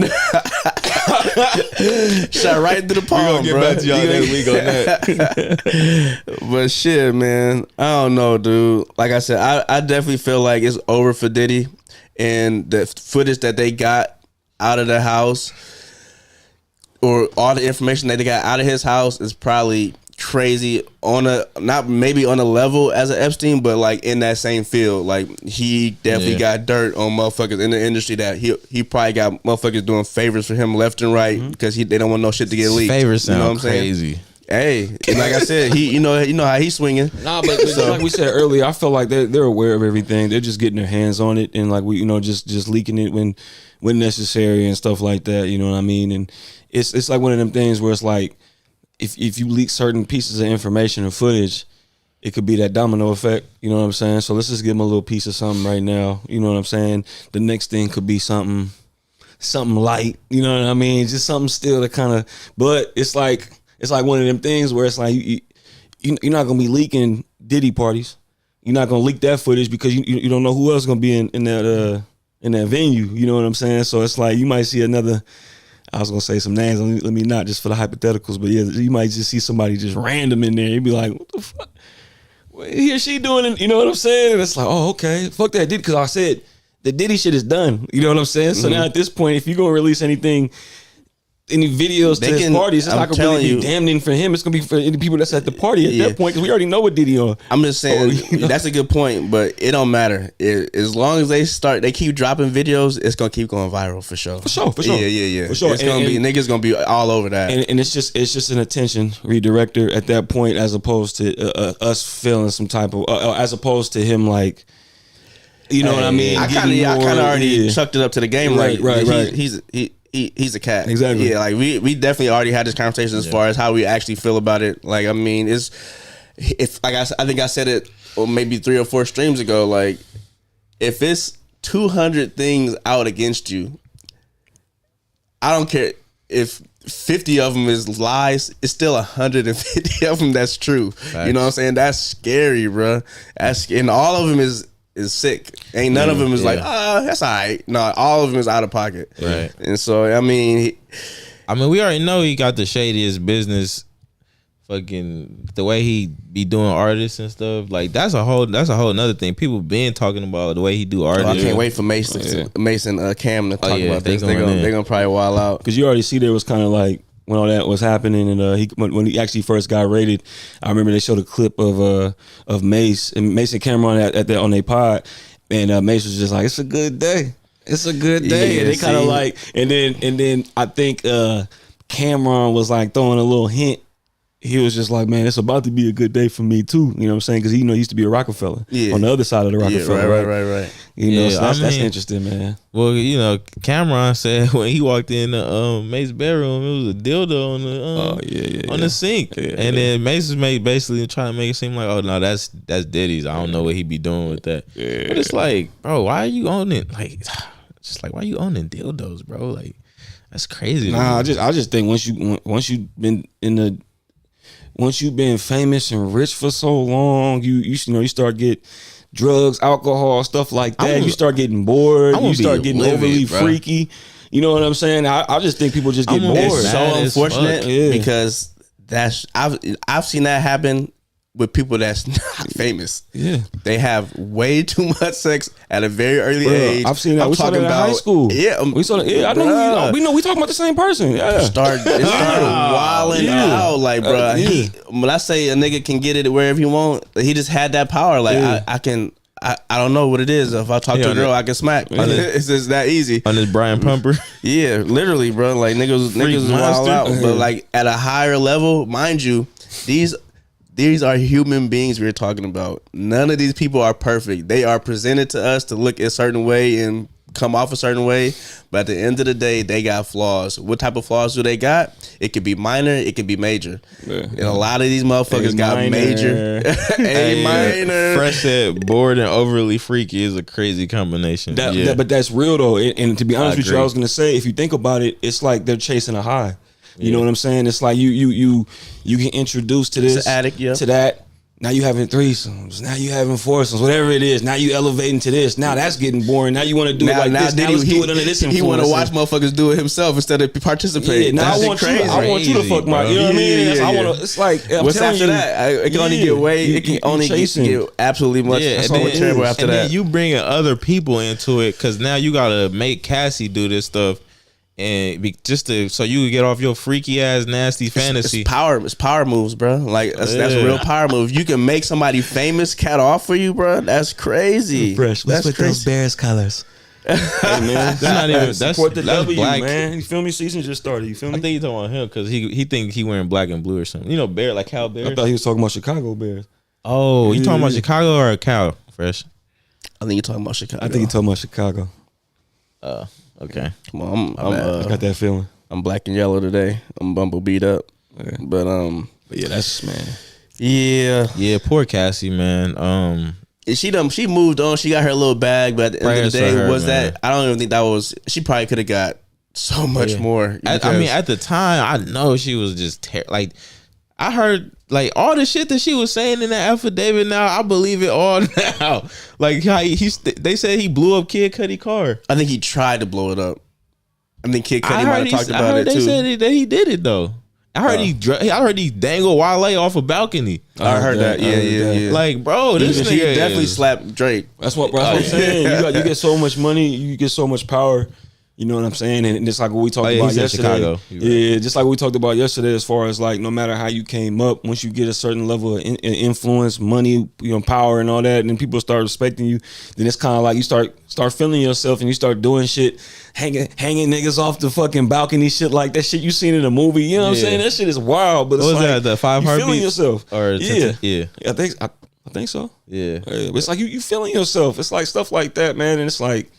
Shot right into the palm, we gonna get back to y'all next week on that. But shit, man, I don't know, dude. Like I said, I definitely feel like it's over for Diddy, and the footage that they got out of the house, or all the information that they got out of his house, is probably crazy on a not maybe on a level as an Epstein, but like in that same field. Like he definitely got dirt on motherfuckers in the industry that he probably got motherfuckers doing favors for him left and right because they don't want no shit to get leaked. Favors sound you know what I'm crazy. Saying? Hey, like I said, you know how he's swinging. Nah, but like we said earlier, I feel like they're aware of everything. They're just getting their hands on it and like we just leaking it when necessary and stuff like that. You know what I mean? And it's like one of them things where it's like, if you leak certain pieces of information or footage, it could be that domino effect. You know what I'm saying? So let's just give them a little piece of something right now. You know what I'm saying? The next thing could be something light. You know what I mean? Just something still to kind of. But it's like one of them things where it's like you're not gonna be leaking Diddy parties. You're not gonna leak that footage because you don't know who else is gonna be in that venue. You know what I'm saying? So it's like you might see another. I was gonna say some names. Let me not just for the hypotheticals, but yeah, you might just see somebody just random in there. You'd be like, "What the fuck? What he or she doing?" You know what I'm saying? And it's like, "Oh, okay, fuck that Diddy," because I said the Diddy shit is done. You know what I'm saying? So now at this point, if you're gonna release any videos to his parties, it's not gonna really be damning for him. It's gonna be for any people that's at the party at that point because we already know what Diddy on. I'm just saying that's a good point, but it don't matter. As long as they keep dropping videos, it's gonna keep going viral for sure. For sure. Yeah. For sure. It's gonna be niggas gonna be all over that. And it's just an attention redirector at that point, as opposed to us feeling some type of as opposed to him like. You know what I mean? I kind of already chucked it up to the game. Right. He's a cat. Exactly. Yeah, like we definitely already had this conversation as far as how we actually feel about it. Like, I mean, I think I said it maybe 3 or 4 streams ago. Like, if it's 200 things out against you, I don't care if 50 of them is lies. It's still 150 of them that's true. Facts. You know what I'm saying? That's scary, bro. And all of them is sick. Ain't none of them is like, that's all right. No, all of them is out of pocket. Right. And so, I mean, we already know he got the shadiest business. Fucking the way he be doing artists and stuff, like that's a whole nother thing. People been talking about the way he do artists. I can't wait for Mason Cam to talk about this. They're gonna probably wild out because you already see there was kind of like when all that was happening, and when he actually first got raided, I remember they showed a clip of Mace and Mason Cameron at that on their pod, and Mace was just like, "It's a good day, it's a good day," and they kind of like, and then I think Cameron was like throwing a little hint. He was just like, "Man, it's about to be a good day for me too." You know what I'm saying? Because he used to be a Rockefeller on the other side of the Rockefeller. Right. You know, so that's interesting, man. Well, Cameron said when he walked in the Mace's bedroom, it was a dildo on the sink, and then Mace was basically trying to make it seem like, "Oh no, that's Diddy's. I don't know what he be doing with that." Yeah. But it's like, bro, why are you owning like, just like why you owning dildos, bro? Like that's crazy. Nah, I just think once you've been famous and rich for so long, you start get drugs, alcohol, stuff like that. You start getting bored. You start getting overly freaky. You know what I'm saying? I just think people just get bored. It's so unfortunate because I've seen that happen with people that's not famous. Yeah. They have way too much sex at a very early age. I've seen that. We saw that in high school. Yeah. We saw that. Yeah, I know. We know we talking about the same person. Yeah. It started wilding out. Like, bro, when I say a nigga can get it wherever he want, he just had that power. Like, I don't know what it is. If I talk to a girl, I can smack. It's just that easy. On this Brian Pumper. Yeah, literally, bro. Like, niggas wild out. But, like, at a higher level, mind you, these are human beings we're talking about. None of these people are perfect. They are presented to us to look a certain way and come off a certain way. But at the end of the day, they got flaws. What type of flaws do they got? It could be minor. It could be major. Yeah. And a lot of these motherfuckers got major. Minor. Fresh said bored and overly freaky is a crazy combination. But that's real, though. And to be honest with you, I was going to say, if you think about it, it's like they're chasing a high. You know what I'm saying? It's like you get introduced to this, addict, to that. Now you having threesomes. Now you having foursomes. Whatever it is. Now you elevating to this. Now that's getting boring. Now you want to do it like this. Now let's do it under this influence. He want to watch motherfuckers do it himself instead of participating. Yeah, now I want you to fuck my. You know what I mean? I want to. It's like what's after that? It can only get way. It can only get absolutely much. Yeah, so much terrible after that. Then you bringing other people into it because now you gotta make Cassie do this stuff. And so you can get off your freaky ass nasty fantasy. It's power moves, bro. Like that's a real power move. You can make somebody famous cat off for you, bro. That's crazy. Fresh. That's with those Bears colors. Hey man, that's not even support the W, black, man. You feel me? Season just started. You feel me? I think you talking about him because he think he wearing black and blue or something. You know, bear like cow bears. I thought he was talking about Chicago Bears. Oh, you talking about Chicago or a cow? Fresh. I think you're talking about Chicago. I think you're talking about Chicago. Okay. Come on, I got that feeling. I'm black and yellow today. I'm bumble beat up. Okay. But yeah, that's man. Yeah, poor Cassie, man. She moved on. She got her little bag, but at the end of the day, I don't even think that was. She probably could have got so much more. I mean, at the time, I know she was just like. I heard like all the shit that she was saying in that affidavit. Now I believe it all now. Like how they said he blew up Kid Cudi car. I think he tried to blow it up. I think Kid Cudi might have talked about it too. They said that he did it though. I heard he dangled Wale off a balcony. I heard that. Yeah. Like, bro, this nigga definitely slapped Drake. That's what I'm saying. You get so much money, you get so much power. You know what I'm saying? And it's like what we talked about yesterday. Chicago. Yeah, just like we talked about yesterday as far as like no matter how you came up, once you get a certain level of influence, money, power and all that, and then people start respecting you, then it's kind of like you start feeling yourself and you start doing shit, hanging niggas off the fucking balcony, shit like that shit you seen in a movie. You know what I'm saying? That shit is wild, but it's what was like that, the 5 heartbeats? Feeling yourself. Or yeah. I think so. Yeah. It's like you feeling yourself. It's like stuff like that, man, and it's like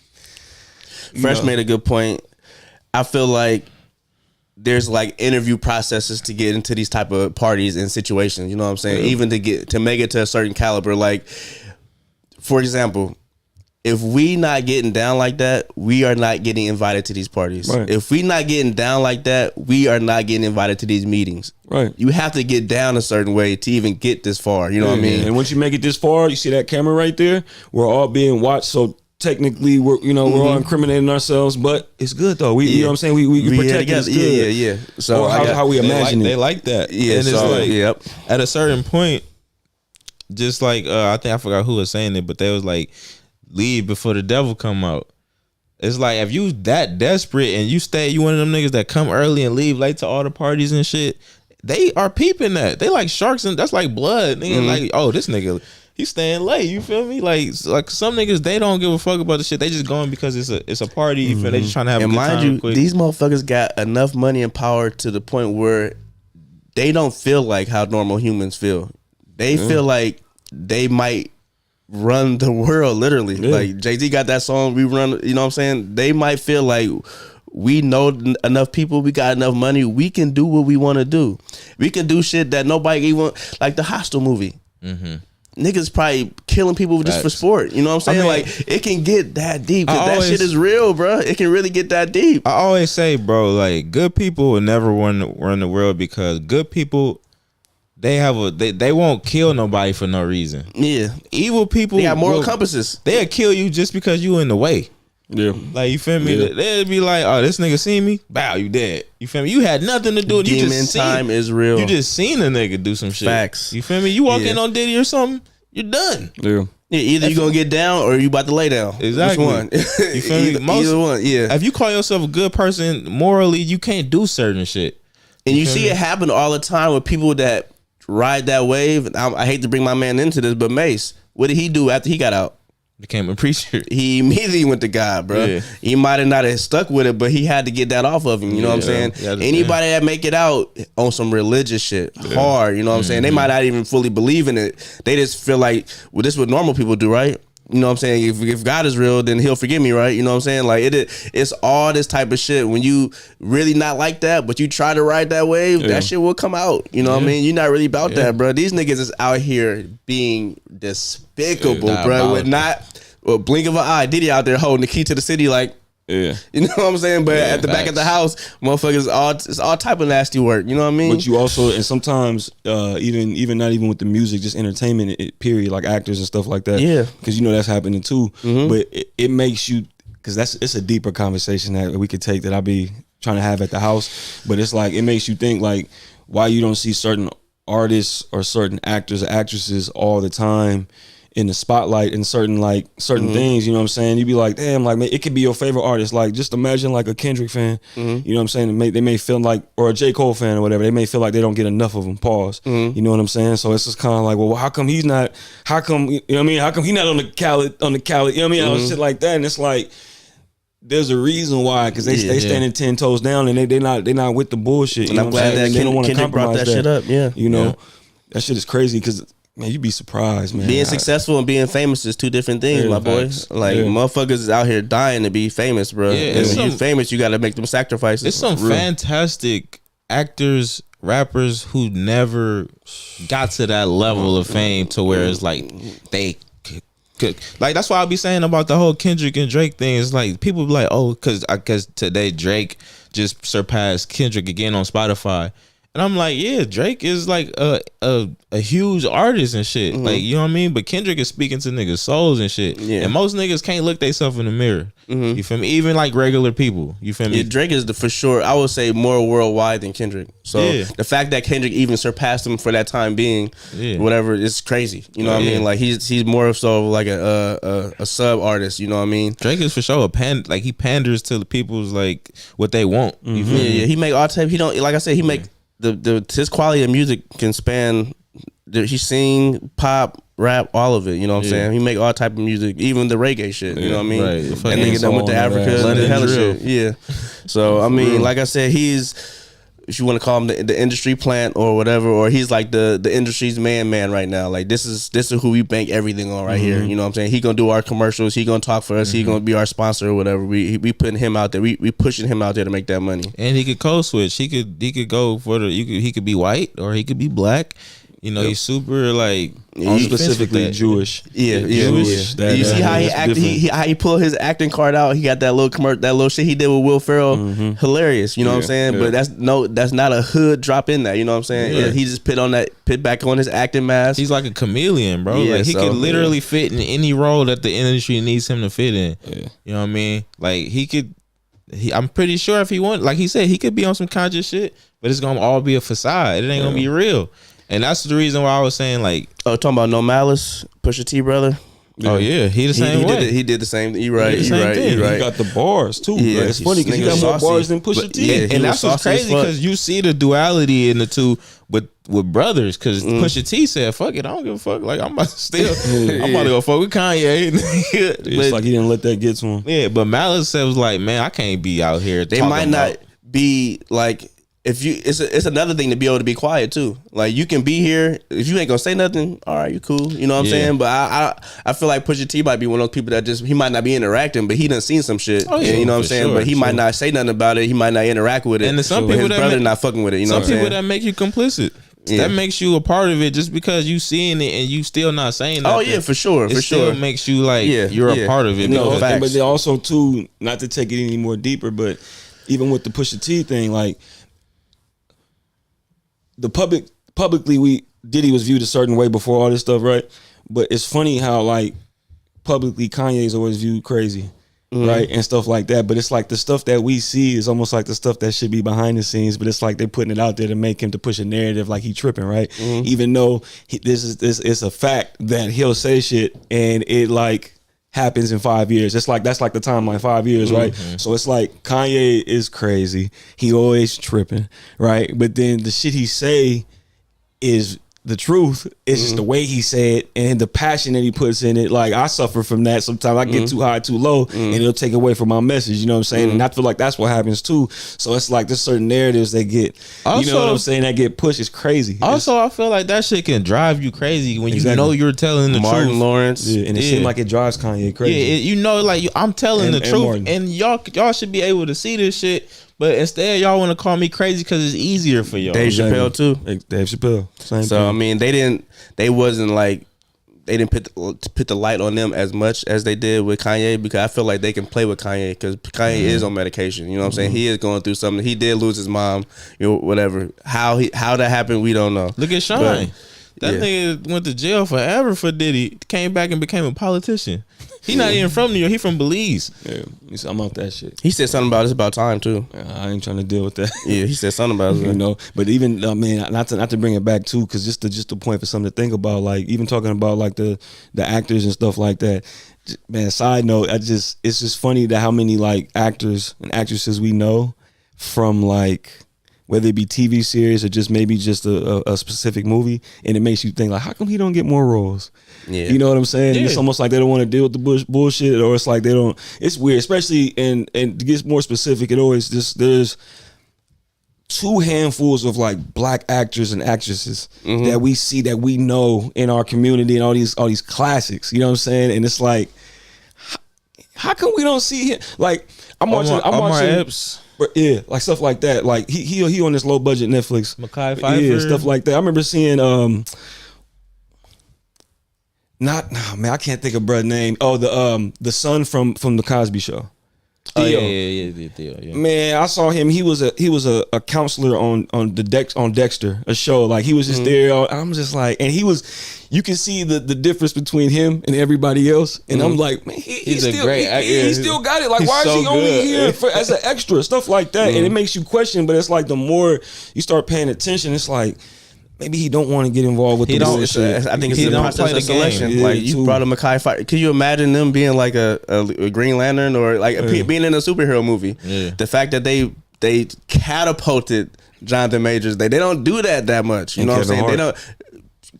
Fresh made a good point. I feel like there's like interview processes to get into these type of parties and situations. You know what I'm saying? Yeah. Even to make it to a certain caliber. Like, for example, if we not getting down like that, we are not getting invited to these parties. Right. If we not getting down like that, we are not getting invited to these meetings. Right. You have to get down a certain way to even get this far. You know what I mean? And once you make it this far, you see that camera right there? We're all being watched, so technically we're all incriminating ourselves, but it's good though. We you know what I'm saying? We protect it. Yeah. So how we imagine they like that. Yeah. And so, it's like at a certain point, just like I think I forgot who was saying it, but they was like, leave before the devil come out. It's like if you that desperate and you one of them niggas that come early and leave late to all the parties and shit, they are peeping that. They like sharks and that's like blood. Nigga, like, oh, this nigga he's staying late. You feel me? Like some niggas, they don't give a fuck about the shit. They just going because it's a party. You feel? They just trying to have a good time. And mind you, these motherfuckers got enough money and power to the point where they don't feel like how normal humans feel. They feel like they might run the world, literally. Yeah. Like Jay-Z got that song, We Run. You know what I'm saying? They might feel like we know enough people, we got enough money, we can do what we want to do. We can do shit that nobody even, like the Hostel movie. Mm-hmm. Niggas probably killing people just for sport. You know what I'm saying? I mean, like, it can get that deep. Cause that shit is real, bro. It can really get that deep. I always say, bro, like, good people will never run the world because good people, they won't kill nobody for no reason. Yeah. Evil people, they got moral compasses. They'll kill you just because you in the way. Yeah. Like, you feel me? Yeah. They'd be like, oh, this nigga seen me? Bow, you dead. You feel me? You had nothing to do with it. You Demon just time seen, is real. You just seen a nigga do some shit. Facts. You feel me? You walk in on Diddy or something, you're done. Yeah. Yeah, either you gonna get down or you about to lay down. Exactly. Which one? You feel me? Either one, yeah. If you call yourself a good person morally, you can't do certain shit. And you see it happen all the time with people that ride that wave. I hate to bring my man into this, but Mace, what did he do after he got out? Became a preacher. He immediately went to God, bro. Yeah. He might have not have stuck with it, but he had to get that off of him. You know what I'm saying? Yeah, Anybody that make it out on some religious shit, hard, you know what I'm saying? They might not even fully believe in it. They just feel like, well, this is what normal people do, right? You know what I'm saying? If God is real, then he'll forgive me, right? You know what I'm saying? Like it's all this type of shit. When you really not like that, but you try to ride that wave, that shit will come out. You know what I mean? You're not really about that, bro. These niggas is out here being despicable, bro. With not a blink of an eye. Diddy out there holding the key to the city, like, Yeah. you know what I'm saying? But at the back of the house, motherfuckers, it's all type of nasty work. You know what I mean? But you also, and sometimes even not even with the music, just entertainment, period, like actors and stuff like that. Yeah. Because you know that's happening too. But it makes you, because it's a deeper conversation that we could take that I be trying to have at the house. But it's like, it makes you think like why you don't see certain artists or certain actors or actresses all the time in the spotlight in certain things, you know what I'm saying? You be like, damn, like it could be your favorite artist. Like just imagine like a Kendrick fan, you know what I'm saying? They may feel like, or a J. Cole fan or whatever, they may feel like they don't get enough of them, pause. You know what I'm saying? So it's just kind of like, well, how come he's not, how come, you know what I mean? How come he's not on the Khaled, you know what I mean? Shit like that. And it's like, there's a reason why, because they standing 10 toes down and they not with the bullshit. You and know I'm glad that Kendrick brought that shit up, You know, that shit is crazy because, man, you be surprised, man. Being successful and being famous is two different things, my boy. Like motherfuckers is out here dying to be famous, bro. Yeah, and when you famous, you got to make them sacrifices. It's some fantastic actors, rappers who never got to that level of fame to where it's like they could. Like that's why I be saying about the whole Kendrick and Drake thing. It's like people be like, oh, because I guess today Drake just surpassed Kendrick again on Spotify. And I'm like, yeah, Drake is like a huge artist and shit. Like, you know what I mean? But Kendrick is speaking to niggas' souls and shit. Yeah. And most niggas can't look themselves in the mirror. You feel me? Even like regular people. You feel me? Yeah, Drake is for sure, I would say, more worldwide than Kendrick. So the fact that Kendrick even surpassed him for that time being, whatever, is crazy. You know what I mean? Like he's more so like a sub artist. You know what I mean? Drake is for sure like he panders to the people's like what they want. You feel me? Yeah, he make all type. He don't, like I said, he make his quality of music can span. He sing, pop, rap, all of it. You know what I'm saying? He make all type of music, even the reggae shit. You know what I mean? Right. And nigga done with the Africa and the hella shit. Yeah. So I mean, like I said, he's, if you want to call him the industry plant or whatever, or he's like the industry's man right now. Like this is who we bank everything on right here. You know what I'm saying? He gonna do our commercials. He gonna talk for us. He gonna be our sponsor or whatever. We putting him out there. We pushing him out there to make that money. And he could code switch. He could go for he could be white or he could be black. You know, he's super like specifically Jewish. Jewish. Yeah. You see how he acted? How he pulled his acting card out. He got that little shit he did with Will Ferrell. Hilarious. You know what I'm saying? But that's not a hood drop in that. You know what I'm saying? Yeah. He just put back on his acting mask. He's like a chameleon, bro. Like he could literally fit in any role that the industry needs him to fit in. You know what I mean? Like he could. I'm pretty sure if he wanted, like he said, he could be on some conscious shit, but it's gonna all be a facade. It ain't gonna be real. And that's the reason why I was saying, like, talking about No Malice, Pusha T brother. Oh yeah, he the same way. He did the same. He right. He got the bars too. Yeah, it's funny because he got more bars than Pusha T. Yeah, and that's what's crazy because you see the duality in the two with brothers. Because Pusha T said, "Fuck it, I don't give a fuck. Like I'm about to go fuck with Kanye." It's like he didn't let that get to him. Yeah, but Malice said was like, "Man, I can't be out here." They might not be like. If you, it's another thing to be able to be quiet too. Like you can be here if you ain't gonna say nothing. All right, you cool. You know what I'm saying? But I feel like Pusha T might be one of those people that just he might not be interacting, but he done seen some shit. Oh, yeah, you know what I'm saying? But he might not say nothing about it. He might not interact with it. And some people his brother not fucking with it. You know what I'm saying? Some people that make you complicit. That makes you a part of it just because you seeing it and you still not saying nothing. Oh yeah, for sure. It still makes you like you're a part of it. But they also too, not to take it any more deeper, but even with the Pusha T thing, like. The publicly Diddy was viewed a certain way before all this stuff, right? But it's funny how like publicly Kanye's always viewed crazy. right, and stuff like that. But it's like the stuff that we see is almost like the stuff that should be behind the scenes. But it's like they're putting it out there to make him to push a narrative like he tripping, right? Even though this is a fact that he'll say shit and it like happens in 5 years. It's like that's like the timeline, 5 years, right? So it's like Kanye is crazy. He always tripping, right? But then the shit he say is the truth. It's just the way he say it and the passion that he puts in it. Like I suffer from that sometimes. I get too high, too low, and it'll take away from my message. You know what I'm saying? And I feel like that's what happens too. So it's like there's certain narratives that get, also, you know what I'm saying, that get pushed. It's crazy. Also, I feel like that shit can drive you crazy when you know you're telling the Martin truth. Lawrence, and it seems like it drives Kanye crazy. Yeah, you know, like I'm telling the truth, Martin. and y'all should be able to see this shit. But instead, y'all want to call me crazy because it's easier for y'all. Dave Chappelle too. Dave Chappelle, same So thing. I mean, they didn't put the light on them as much as they did with Kanye, because I feel like they can play with Kanye because Kanye is on medication. You know what I'm saying? He is going through something. He did lose his mom. You know, whatever. How that happened, we don't know. Look at Sean. That nigga went to jail forever for Diddy. Came back and became a politician. He not even from New York. He from Belize. Yeah, I'm out that shit. He said something about it's about time too. I ain't trying to deal with that. Yeah, he said something about it. You know, but even man, not to bring it back too, because just the point for something to think about. Like even talking about like the actors and stuff like that. Man, side note, it's just funny that how many like actors and actresses we know from like, whether it be TV series or just maybe just a specific movie, and it makes you think like, how come he don't get more roles? Yeah, you know what I'm saying? Yeah. It's almost like they don't want to deal with the bullshit, or it's like they don't. It's weird, especially and to get more specific, it always just there's two handfuls of like black actors and actresses that we see that we know in our community and all these classics. You know what I'm saying? And it's like, how come we don't see him? Like I'm watching Epps. Yeah, like stuff like that. Like he on this low budget Netflix. Mekhi Phifer. Yeah, stuff like that. I remember seeing I can't think of brother's name. Oh, the son from the Cosby Show. Oh Theo. yeah, Theo. Yeah. Man, I saw him. He was a counselor on Dexter, a show. Like he was just there. I'm just like, and you can see the difference between him and everybody else. And I'm like, man, he's a still, great actor. He still got it. Like, why is he only here as an extra? Stuff like that. And it makes you question. But it's like the more you start paying attention, it's like, maybe he don't want to get involved with the bullshit. I think it's the process of selection. Yeah, like you brought a Mekhi Phifer. Could you imagine them being like a Green Lantern or like being in a superhero movie? Yeah. The fact that they catapulted Jonathan Majors, they don't do that much. You know what I'm saying? They don't.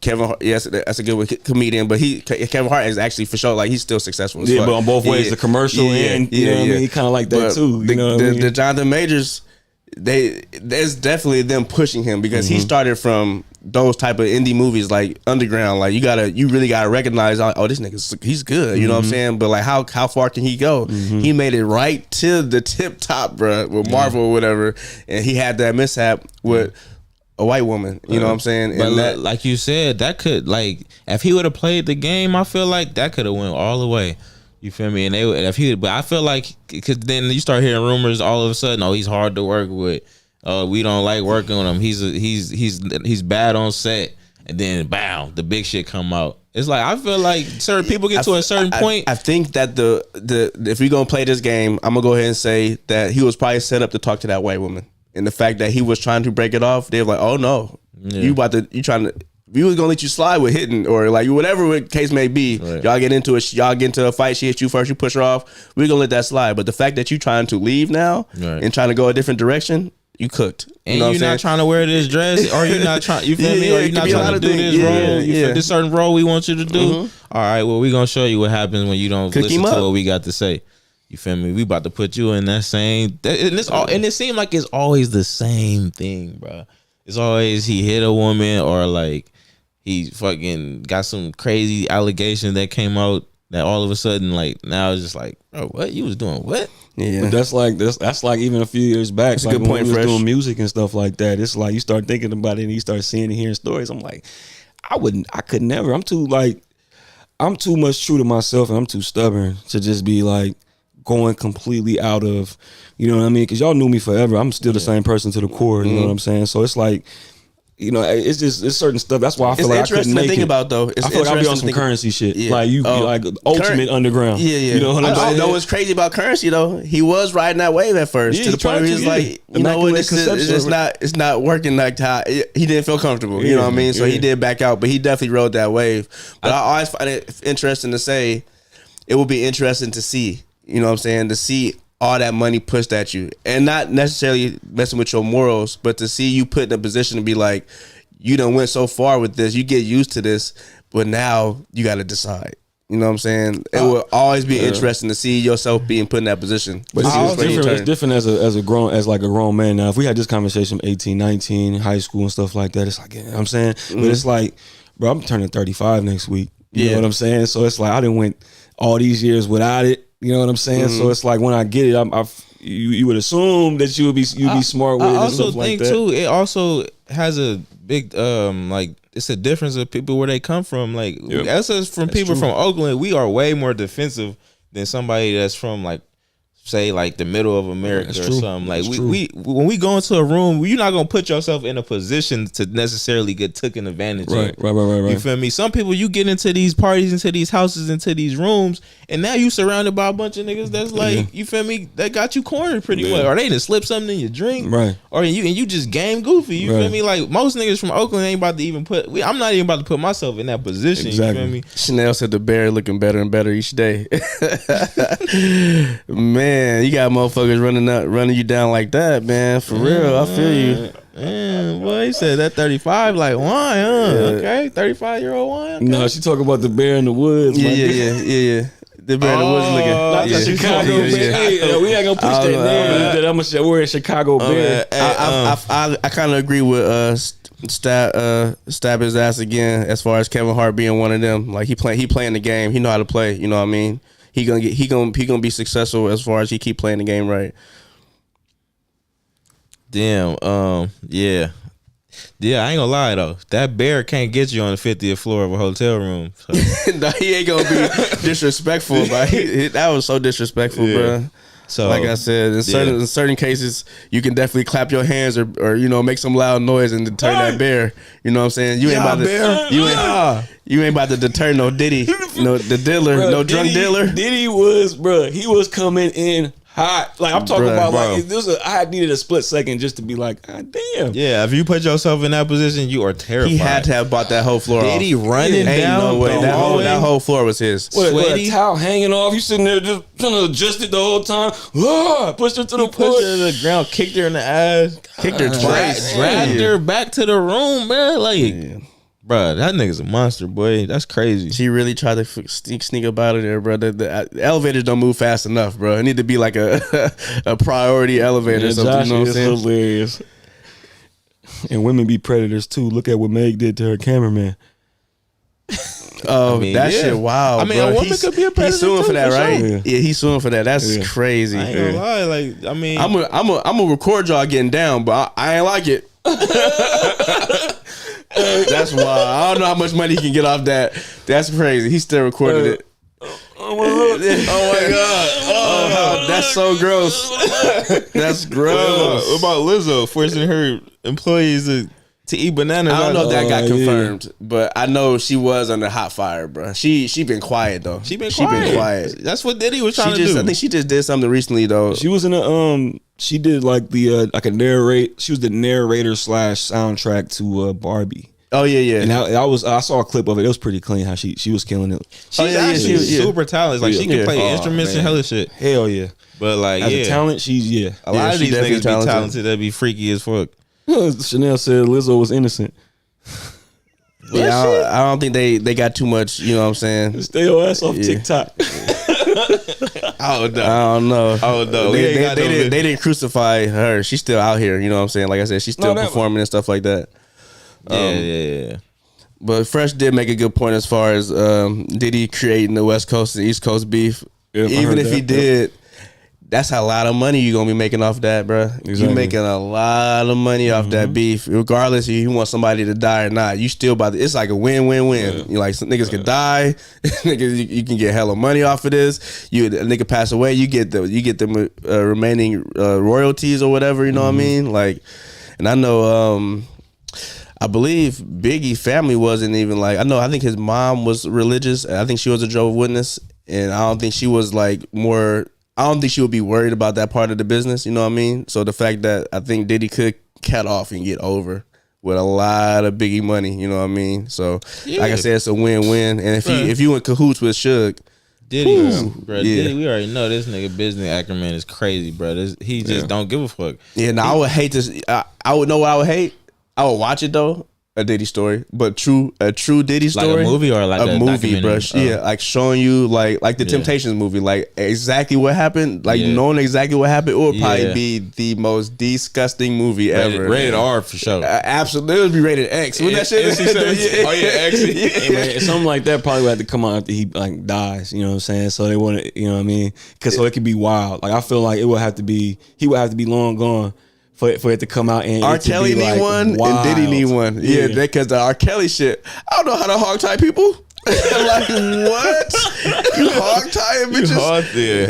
Kevin Hart, yes, that's a good one, comedian, but Kevin Hart is actually for sure like he's still successful. Yeah, but on both ways, the commercial and you know what I mean, he kind of like that too. You know what I mean? The Jonathan Majors, there's definitely them pushing him because he started from those type of indie movies like Underground. Like you really gotta recognize, oh, this nigga, he's good. You know what I'm saying? But like how far can he go? He made it right to the tip top, bro, with Marvel or whatever, and he had that mishap with a white woman. You know what I'm saying? But and that, like you said, that could, like, if he would have played the game, I feel like that could have went all the way. You feel me? And but I feel like, cause then you start hearing rumors all of a sudden. Oh, he's hard to work with. We don't like working on him. He's bad on set. And then, bam, the big shit come out. It's like, I feel like certain people get to a certain point. I think that the if we're gonna play this game, I'm gonna go ahead and say that he was probably set up to talk to that white woman. And the fact that he was trying to break it off, they were like, "Oh no, we was gonna let you slide with hitting or like whatever the case may be. Right. Y'all get into a fight. She hits you first, you push her off. We're gonna let that slide. But the fact that you trying to leave now and trying to go a different direction, you cooked. And you're not trying to wear this dress, or you're not trying. You feel me? Or you're not trying to do this role. This certain role we want you to do. All right. Well, we gonna show you what happens when you don't listen to what we got to say. You feel me? We about to put you in that same, and it seemed like it's always the same thing, bro. It's always he hit a woman, or like he fucking got some crazy allegation that came out that all of a sudden, like, now it's just like, bro, what you was doing? What? Yeah, but that's like even a few years back. That's like a good point. When we was doing music and stuff like that, it's like you start thinking about it and you start seeing and hearing stories. I'm like, I could never. I'm too much true to myself, and I'm too stubborn to just be like going completely out of, you know what I mean? Because y'all knew me forever. I'm still the same person to the core. You know what I'm saying? So it's like, it's certain stuff. That's why I feel like I couldn't make it. Think about though. I feel like I'll be on some currency shit. Yeah. Like you, like ultimate underground. Yeah. You know what I'm saying? I know what's crazy about currency though. He was riding that wave at first to the point where he's like, you know what, it's not working like how he didn't feel comfortable. You know what I mean? So he did back out, but he definitely rode that wave. But I always find it interesting to say. It will be interesting to see. You know what I'm saying? To see all that money pushed at you, and not necessarily messing with your morals, but to see you put in a position to be like, you done went so far with this, you get used to this, but now you got to decide. You know what I'm saying? It will always be interesting to see yourself being put in that position. But it's different as a grown man. Now, if we had this conversation 18, 19, high school and stuff like that, it's like, you know what I'm saying? But it's like, bro, I'm turning 35 next week. You know what I'm saying? So it's like I didn't went all these years without it. You know what I'm saying? So it's like when I get it, you would assume that you'd be smart with it. I also think like too, it also has a big it's a difference of people where they come from. Like that's people from Oakland, we are way more defensive than somebody that's from like say like the middle of America or something. Like we when we go into a room, you're not gonna put yourself in a position to necessarily get taken advantage of. Right. You feel me? Some people, you get into these parties, into these houses, into these rooms, and now you surrounded by a bunch of niggas that's like, you feel me? That got you cornered pretty well. Or they done slip something in your drink, right? Or you just game goofy. You feel me? Like most niggas from Oakland ain't about to even I'm not even about to put myself in that position. Exactly. You feel me? Chanel said the bear looking better and better each day. Man, you got motherfuckers running you down like that, man. For real, I feel you. Man, boy, he said that 35 like wine, huh? Yeah. Okay, 35-year-old wine. Okay. No, she talking about the bear in the woods. Yeah. The bear in the woods looking. Not the Chicago Bear. Hey, we ain't gonna push that name. That I'm gonna say we're in Chicago Bear. I kind of agree with stab his ass again as far as Kevin Hart being one of them. Like he playing the game. He know how to play. You know what I mean? He gonna be successful as far as he keep playing the game right. Damn. Yeah. I ain't gonna lie though. That bear can't get you on the 50th floor of a hotel room. So. No, he ain't gonna be disrespectful. But that was so disrespectful, bro. So, like I said, in certain cases, you can definitely clap your hands or make some loud noise and deter that bear. You know what I'm saying? You ain't about to deter no Diddy, the dealer, no drunk dealer. Diddy he was coming in hot. Like I'm talking about, like I needed a split second just to be like, God damn. Yeah, if you put yourself in that position, you are terrified. He had to have bought that whole floor. Diddy running down. No way. That whole floor was his. What a towel hanging off. You sitting there just trying to adjust it the whole time. Pushed her to the ground, kicked her in the ass, kicked her twice, dragged her back to the room, man. Like. Bro, that nigga's a monster, boy. That's crazy. She really tried to sneak up out of there, bro. The elevators don't move fast enough, bro. It need to be like a priority elevator or something. Josh, you know what I'm saying? Hilarious. And women be predators too. Look at what Meg did to her cameraman. Oh, shit! Wow. I mean, bro. A woman could be a predator. He's suing for that, right? Sure. Yeah, he's suing for that. That's crazy. I ain't gonna lie. Like, I mean, I'm gonna record y'all getting down, but I ain't like it. That's wild. I don't know how much money he can get off that. That's crazy. He still recorded it. Oh my god! Oh, that's so gross. That's gross. What about Lizzo forcing her employees to eat bananas? I don't know if that got confirmed, but I know she was under hot fire, bro. She been quiet though. She been quiet. That's what Diddy was trying to do. I think she just did something recently though. She was in a she did like the like a narrate. She was the narrator / soundtrack to Barbie. Oh yeah. And I saw a clip of it. It was pretty clean how she was killing it. She was super talented. Like she can play instruments and hella shit. Hell yeah. But like as a talent, she's a lot of these niggas be talented. That be freaky as fuck. Chanel said Lizzo was innocent. Yeah, I don't think they got too much. You know what I'm saying? Stay your ass off TikTok. I don't know. They didn't crucify her. She's still out here. You know what I'm saying? Like I said, she's still performing and stuff like that. Yeah. But Fresh did make a good point as far as Diddy creating the West Coast and East Coast beef. Yeah, even if he did, that's a lot of money you're gonna be making off that, bro. Exactly. You're making a lot of money off that beef, regardless if you want somebody to die or not. You still it's like a win-win-win. Yeah. You like some niggas could die, niggas you can get hella money off of this. A nigga pass away, you get the remaining royalties or whatever. You know what I mean? Like, and I know I believe Biggie's family wasn't even like, I think his mom was religious. And I think she was a Jehovah's Witness. And I don't think she was like I don't think she would be worried about that part of the business. You know what I mean? So the fact that I think Diddy could cut off and get over with a lot of Biggie money. You know what I mean? So like I said, it's a win-win. And if you in cahoots with Suge, Diddy, bro, Diddy, we already know this nigga business acumen is crazy, bro. He just don't give a fuck. Yeah, I would hate this. I would know what I would hate. I would watch it though. A Diddy story, but a true Diddy story, like a movie or like a movie, bro. Yeah, like showing you like the Temptations movie, like exactly what happened, like knowing exactly what happened. It would probably be the most disgusting movie ever. Rated R for sure. Absolutely, it would be rated X. Wouldn't that shit? Oh yeah, X. Hey, man, something like that probably would have to come out after he like dies. You know what I'm saying? So they want to, you know what I mean? Because so it could be wild. Like I feel like he would have to be long gone. For it to come out and R. Kelly need one and Diddy need one. Yeah, because the R. Kelly shit. I don't know how to hog tie people. Like what? You hog tying bitches?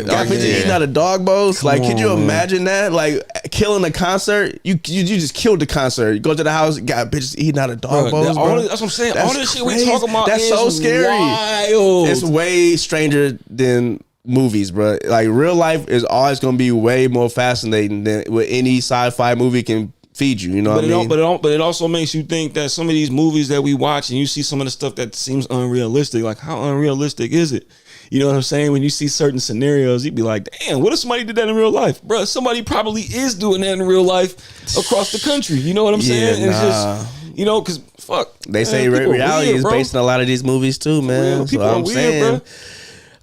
Got bitches eating out of dog bows. Like, could you imagine that? Like killing a concert. You just killed the concert. You go to the house, got bitches eating out of dog bows. Bro. That's what I'm saying. All this shit we talking about that's is so scary. Wild. It's way stranger than movies, bro. Like real life is always gonna be way more fascinating than what any sci-fi movie can feed you. You know what I mean? But it also makes you think that some of these movies that we watch and you see some of the stuff that seems unrealistic. Like how unrealistic is it? You know what I'm saying? When you see certain scenarios, you'd be like, damn, what if somebody did that in real life? Bro, somebody probably is doing that in real life across the country. You know what I'm saying? It's just, you know, because fuck. They say reality is based on a lot of these movies too, man. So I'm saying, bro.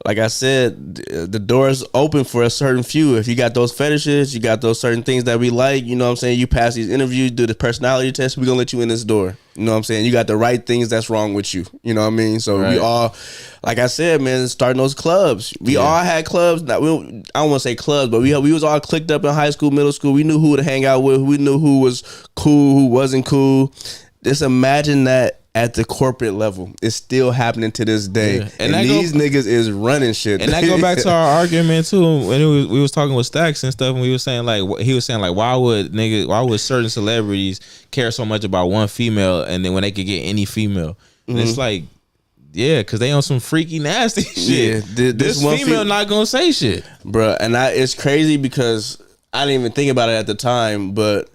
Like I said, the door is open for a certain few. If you got those fetishes, you got those certain things that we like, you know what I'm saying? You pass these interviews, do the personality test, we're going to let you in this door. You know what I'm saying? You got the right things that's wrong with you. You know what I mean? So we all, like I said, man, starting those clubs. We all had clubs. I don't want to say clubs, but we was all clicked up in high school, middle school. We knew who to hang out with. We knew who was cool, who wasn't cool. Just imagine that. At the corporate level, it's still happening to this day, and these niggas is running shit. And that go back to our argument too. When we was talking with Stacks and stuff, and we was saying like, he was saying like, why would certain celebrities care so much about one female, and then when they could get any female, and it's like, because they on some freaky nasty shit. Yeah, this one female not gonna say shit, bro. And it's crazy because I didn't even think about it at the time, but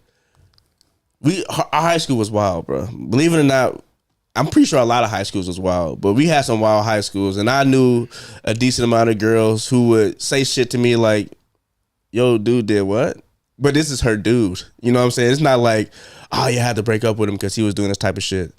our high school was wild, bro. Believe it or not. I'm pretty sure a lot of high schools was wild, but we had some wild high schools, and I knew a decent amount of girls who would say shit to me like, yo, dude did what? But this is her dude. You know what I'm saying? It's not like, oh, you had to break up with him because he was doing this type of shit.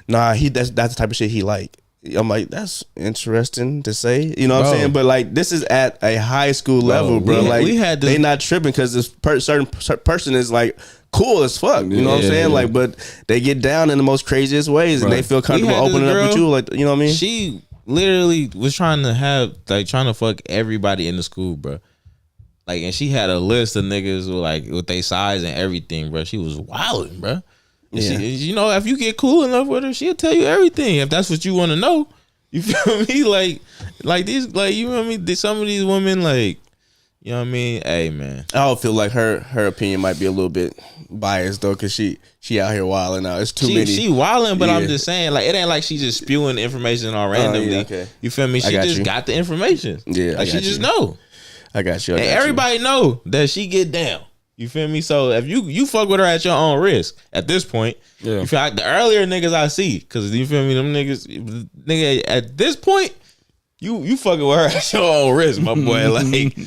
Nah, that's the type of shit he like. I'm like, that's interesting to say. You know what I'm saying? But like, this is at a high school level, bro. They not tripping because this certain person is like, cool as fuck, you know what I'm saying? Like, but they get down in the most craziest ways, and they feel comfortable opening up with you, like, you know what I mean? She literally was trying to fuck everybody in the school, bro. Like, and she had a list of niggas with their size and everything, bro. She was wilding, bro. And she, you know, if you get cool enough with her, she'll tell you everything if that's what you want to know. You feel me? Like these, like, you know what I mean? Some of these women, like, you know what I mean? Hey, man. I don't feel like her opinion might be a little bit biased though, because she out here wilding out. It's too many. She wilding, but I'm just saying, like, it ain't like she just spewing information all randomly. You feel me? She just got the information. Yeah, like she just know. I got you. And everybody know that she get down. You feel me? So if you fuck with her at your own risk at this point, you feel like the earlier niggas I see, because you feel me, them nigga at this point, you fucking with her at your own risk, my boy. Like,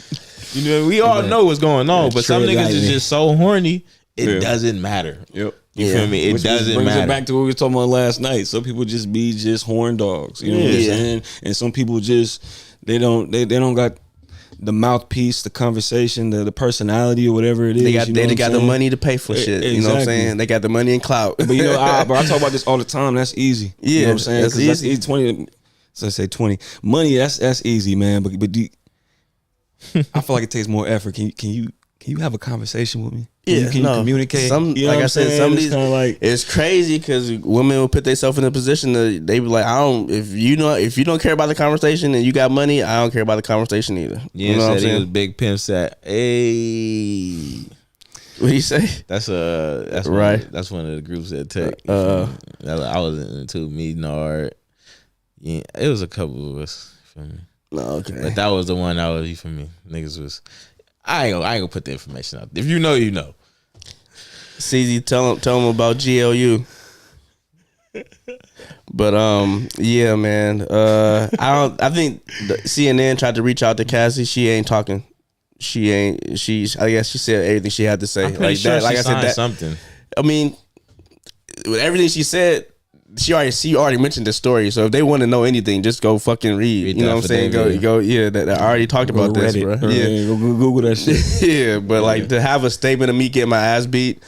you know, we all know what's going on, but some niggas is just so horny, it doesn't matter. Yep. You feel me? It doesn't matter. Brings it back to what we were talking about last night. Some people just be horn dogs. You know what I'm saying? And some people just they don't got the mouthpiece, the conversation, the personality or whatever it is. They got the money to pay for shit. You know what I'm saying? They got the money and clout. But you know, I talk about this all the time. That's easy. Yeah, you know what I'm saying? That's easy. 20. So I say 20. Money, that's easy, man. But I feel like it takes more effort. Can you have a conversation with me? Can you communicate? Like I said, some of these it's crazy because women will put themselves in a position that they be like, if you don't care about the conversation and you got money, I don't care about the conversation either. Yeah, you know what I'm saying? It was big pimp set. Hey. What do you say? That's right. That's one of the groups that Tech. I was into me, Nard. Yeah, it was a couple of us. You feel me? No, okay. But that was the one I was. You feel me? Niggas was. I ain't gonna put the information out. If you know, you know. CZ, tell him about GLU. But yeah, man. I think CNN tried to reach out to Cassie. She ain't talking. I guess she said everything she had to say. I'm pretty sure that. Like she I said, that something. I mean, with everything she said, she already mentioned the story. So if they want to know anything, just go fucking read. You know what I'm saying? Go. Yeah, that I already talked about this, bro. Yeah, go Google that shit. yeah, but like to have a statement of me getting my ass beat.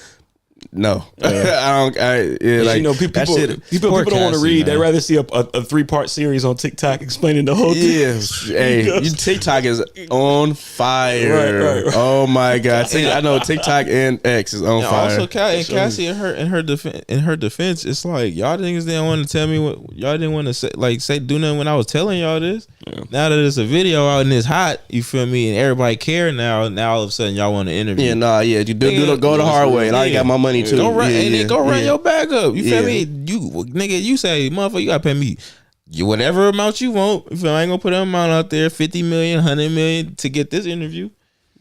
No, I don't. You know, people don't want to read. They rather see a 3-part series on TikTok explaining the whole thing. Yeah, hey, TikTok is on fire. Right. Oh my god, I know TikTok and X is on fire. Also, Cassie in her defense, it's like y'all niggas didn't want to tell me what y'all didn't want to say do nothing when I was telling y'all this. Yeah. Now that it's a video out and it's hot, you feel me, and everybody care now. Now all of a sudden y'all want to interview. Yeah, you go the hard way, and I got my money too. Go run your bag up. You feel me? You say, motherfucker, you gotta pay me whatever amount you want. If I ain't gonna put an amount out there, 50 million, 100 million to get this interview.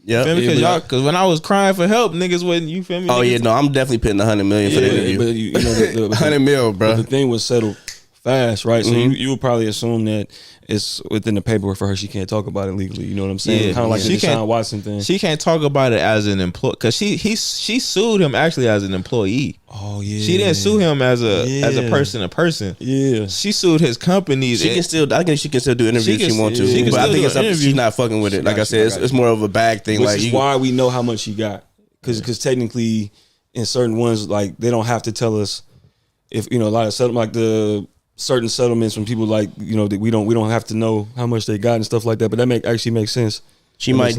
Yeah, because when I was crying for help, niggas wasn't. You feel me? Oh yeah, no, I'm definitely putting 100 million for the interview. But you know, 100 mil, bro. The thing was settled fast, right? So you would probably assume that it's within the paperwork for her. She can't talk about it legally. You know what I'm saying? Yeah, kind of like the Deshaun Watson thing. She can't talk about it as an employee because she sued him actually as an employee. Oh yeah. She didn't sue him as a person. Yeah. She sued his companies. I think she can still do interviews if she wants to. But I think she's not fucking with it. Like I said, it's more of a bag thing. Which is why we know how much she got. Because technically, in certain ones, like they don't have to tell us if a lot of settlement, like the certain settlements from people like that we don't have to know how much they got and stuff like that. But that actually makes sense. She might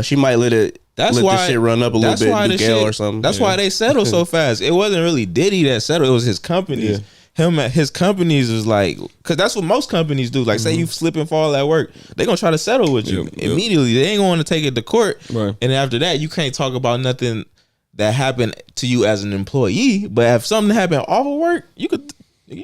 she might let the shit run up a little bit, or something. That's why they settled so fast. It wasn't really Diddy that settled; it was his companies. Yeah. His companies is like, because that's what most companies do. Like, say you slip and fall at work, they gonna try to settle with you immediately. They ain't gonna want to take it to court, right. And after that, you can't talk about nothing that happened to you as an employee. But if something happened off of work, you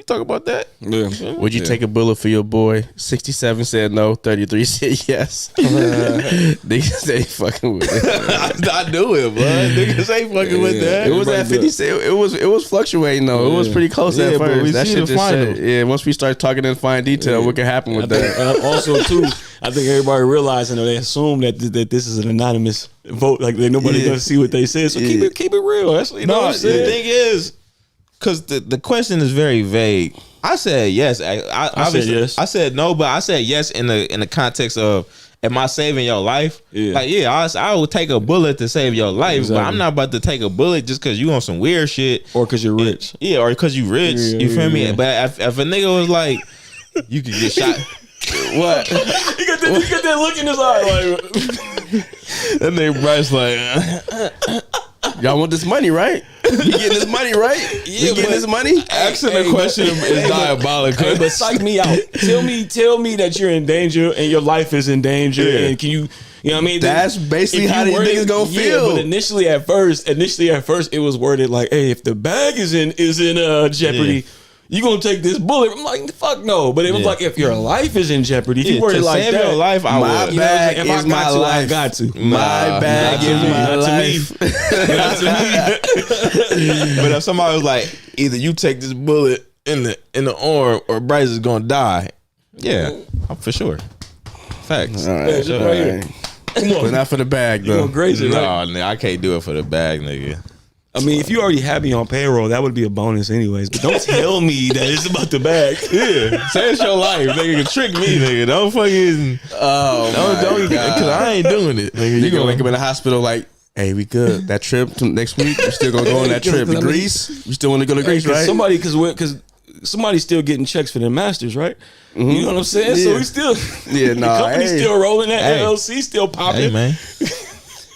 talk about that. Yeah. Would you take a bullet for your boy? 67 said no. 33 said yes. Niggas ain't fucking with it. I do it, bro. Niggas ain't fucking with that. It was at 50. It was fluctuating though. It was pretty close at first. That shit just said, once we start talking in fine detail, what can happen with that? And also too, I think everybody realizing they assume that this is an anonymous vote. Like nobody gonna see what they said. So keep it real. That's what what I'm saying. The thing is, because the question is very vague. I said yes. I said yes. I said no, but I said yes in the context of, am I saving your life? Yeah. Like, I would take a bullet to save your life, but I'm not about to take a bullet just because you on some weird shit. Or because you're rich. Or because you rich. You feel me? But if a nigga was like, you could get shot. What? He got that look in his eye like. That nigga Bryce like, y'all want this money, right? You getting this money, right? You getting this money? Asking the question is diabolical. But psych me out. Tell me that you're in danger and your life is in danger, and can you? You know what I mean? That's basically how these niggas gonna feel. But initially at first, it was worded like, "Hey, if the bag is in jeopardy." Yeah. You gonna take this bullet? I'm like, fuck no. But it was like, if your life is in jeopardy, if you word it like that, your life, I would. My bag is my life. I got to. My bag is my life. But if somebody was like, either you take this bullet in the arm or Bryce is gonna die, for sure. Facts. All right, sure. Right here. Come on. But not for the bag though. You going crazy, no, right? nigga, I can't do it for the bag, nigga. I mean, if you already have me on payroll, that would be a bonus anyways. But don't tell me that it's about the bag. Yeah. Say it's your life. Nigga, trick me, nigga. Don't fucking... don't because I ain't doing it. Nigga, you gonna wake up in the hospital like, hey, we good. That trip next week, we still gonna go on that trip. To Greece? We still want to go to Greece, right? Because somebody's still getting checks for their masters, right? Mm-hmm. You know what I'm saying? Yeah. So we still... the company's still rolling. That LLC still popping. Hey, man.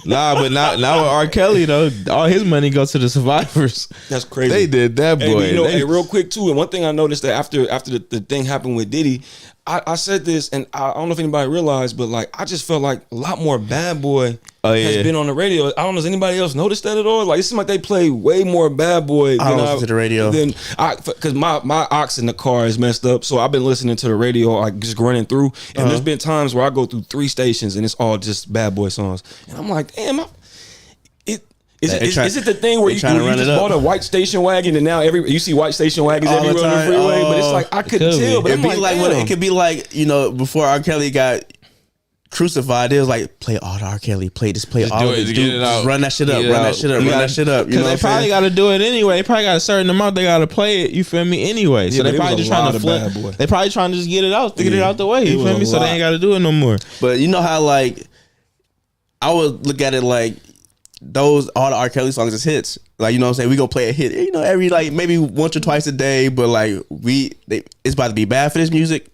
Nah, but now with R. Kelly though, all his money goes to the survivors. That's crazy. They did that, boy. And real quick too. And one thing I noticed that after the thing happened with Diddy, I said this, and I don't know if anybody realized, but like I just felt like a lot more Bad Boy has been on the radio. I don't know, does anybody else notice that at all? Like it seems like they play way more Bad Boy. I don't listen to the radio. Because my aux in the car is messed up, so I've been listening to the radio, like just running through. And there's been times where I go through 3 stations and it's all just Bad Boy songs, and I'm like, damn. Is it the thing where you just bought a white station wagon and now you see white station wagons everywhere on the freeway? But it's like I couldn't tell. But it could be like before R. Kelly got crucified, it was like play all the R. Kelly, play all of it, just run that shit up, run that shit up. Because they probably got to do it anyway. They probably got a certain amount they got to play it. You feel me? Anyway, so they probably just trying to flip. They probably trying to just get it out the way. You feel me? So they ain't got to do it no more. But you know how like I would look at it like. All the R. Kelly songs is hits. Like, you know what I'm saying? We gonna play a hit, every like maybe once or twice a day, but like it's about to be bad for this music.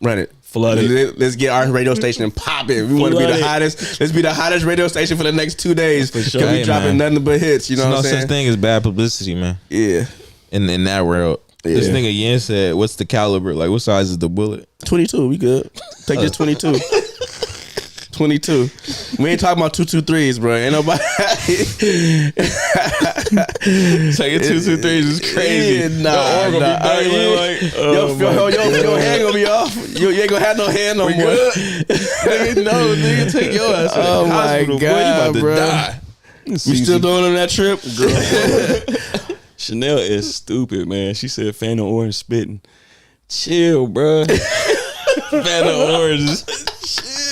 Run it. Flood it. Let's get our radio station and pop it. We want to be the hottest. Let's be the hottest radio station for the next 2 days. For sure. Cause we dropping nothing but hits. You know what I'm saying? No such thing as bad publicity, man. Yeah. In that world. Yeah. This nigga Yen said, what's the caliber? Like, what size is the bullet? 22. We good. Take this 22. 22. We ain't talking about 223s, bro. Ain't nobody. Taking 223s is crazy. Nah. Your hand gonna be off. You ain't gonna have no hand no more. Nigga, take your ass. Oh my God, boy, you about to bro. die. You still doing on that trip, girl? Chanel is stupid, man. She said Phantom Orange spitting. Chill, bro. Phantom Orange.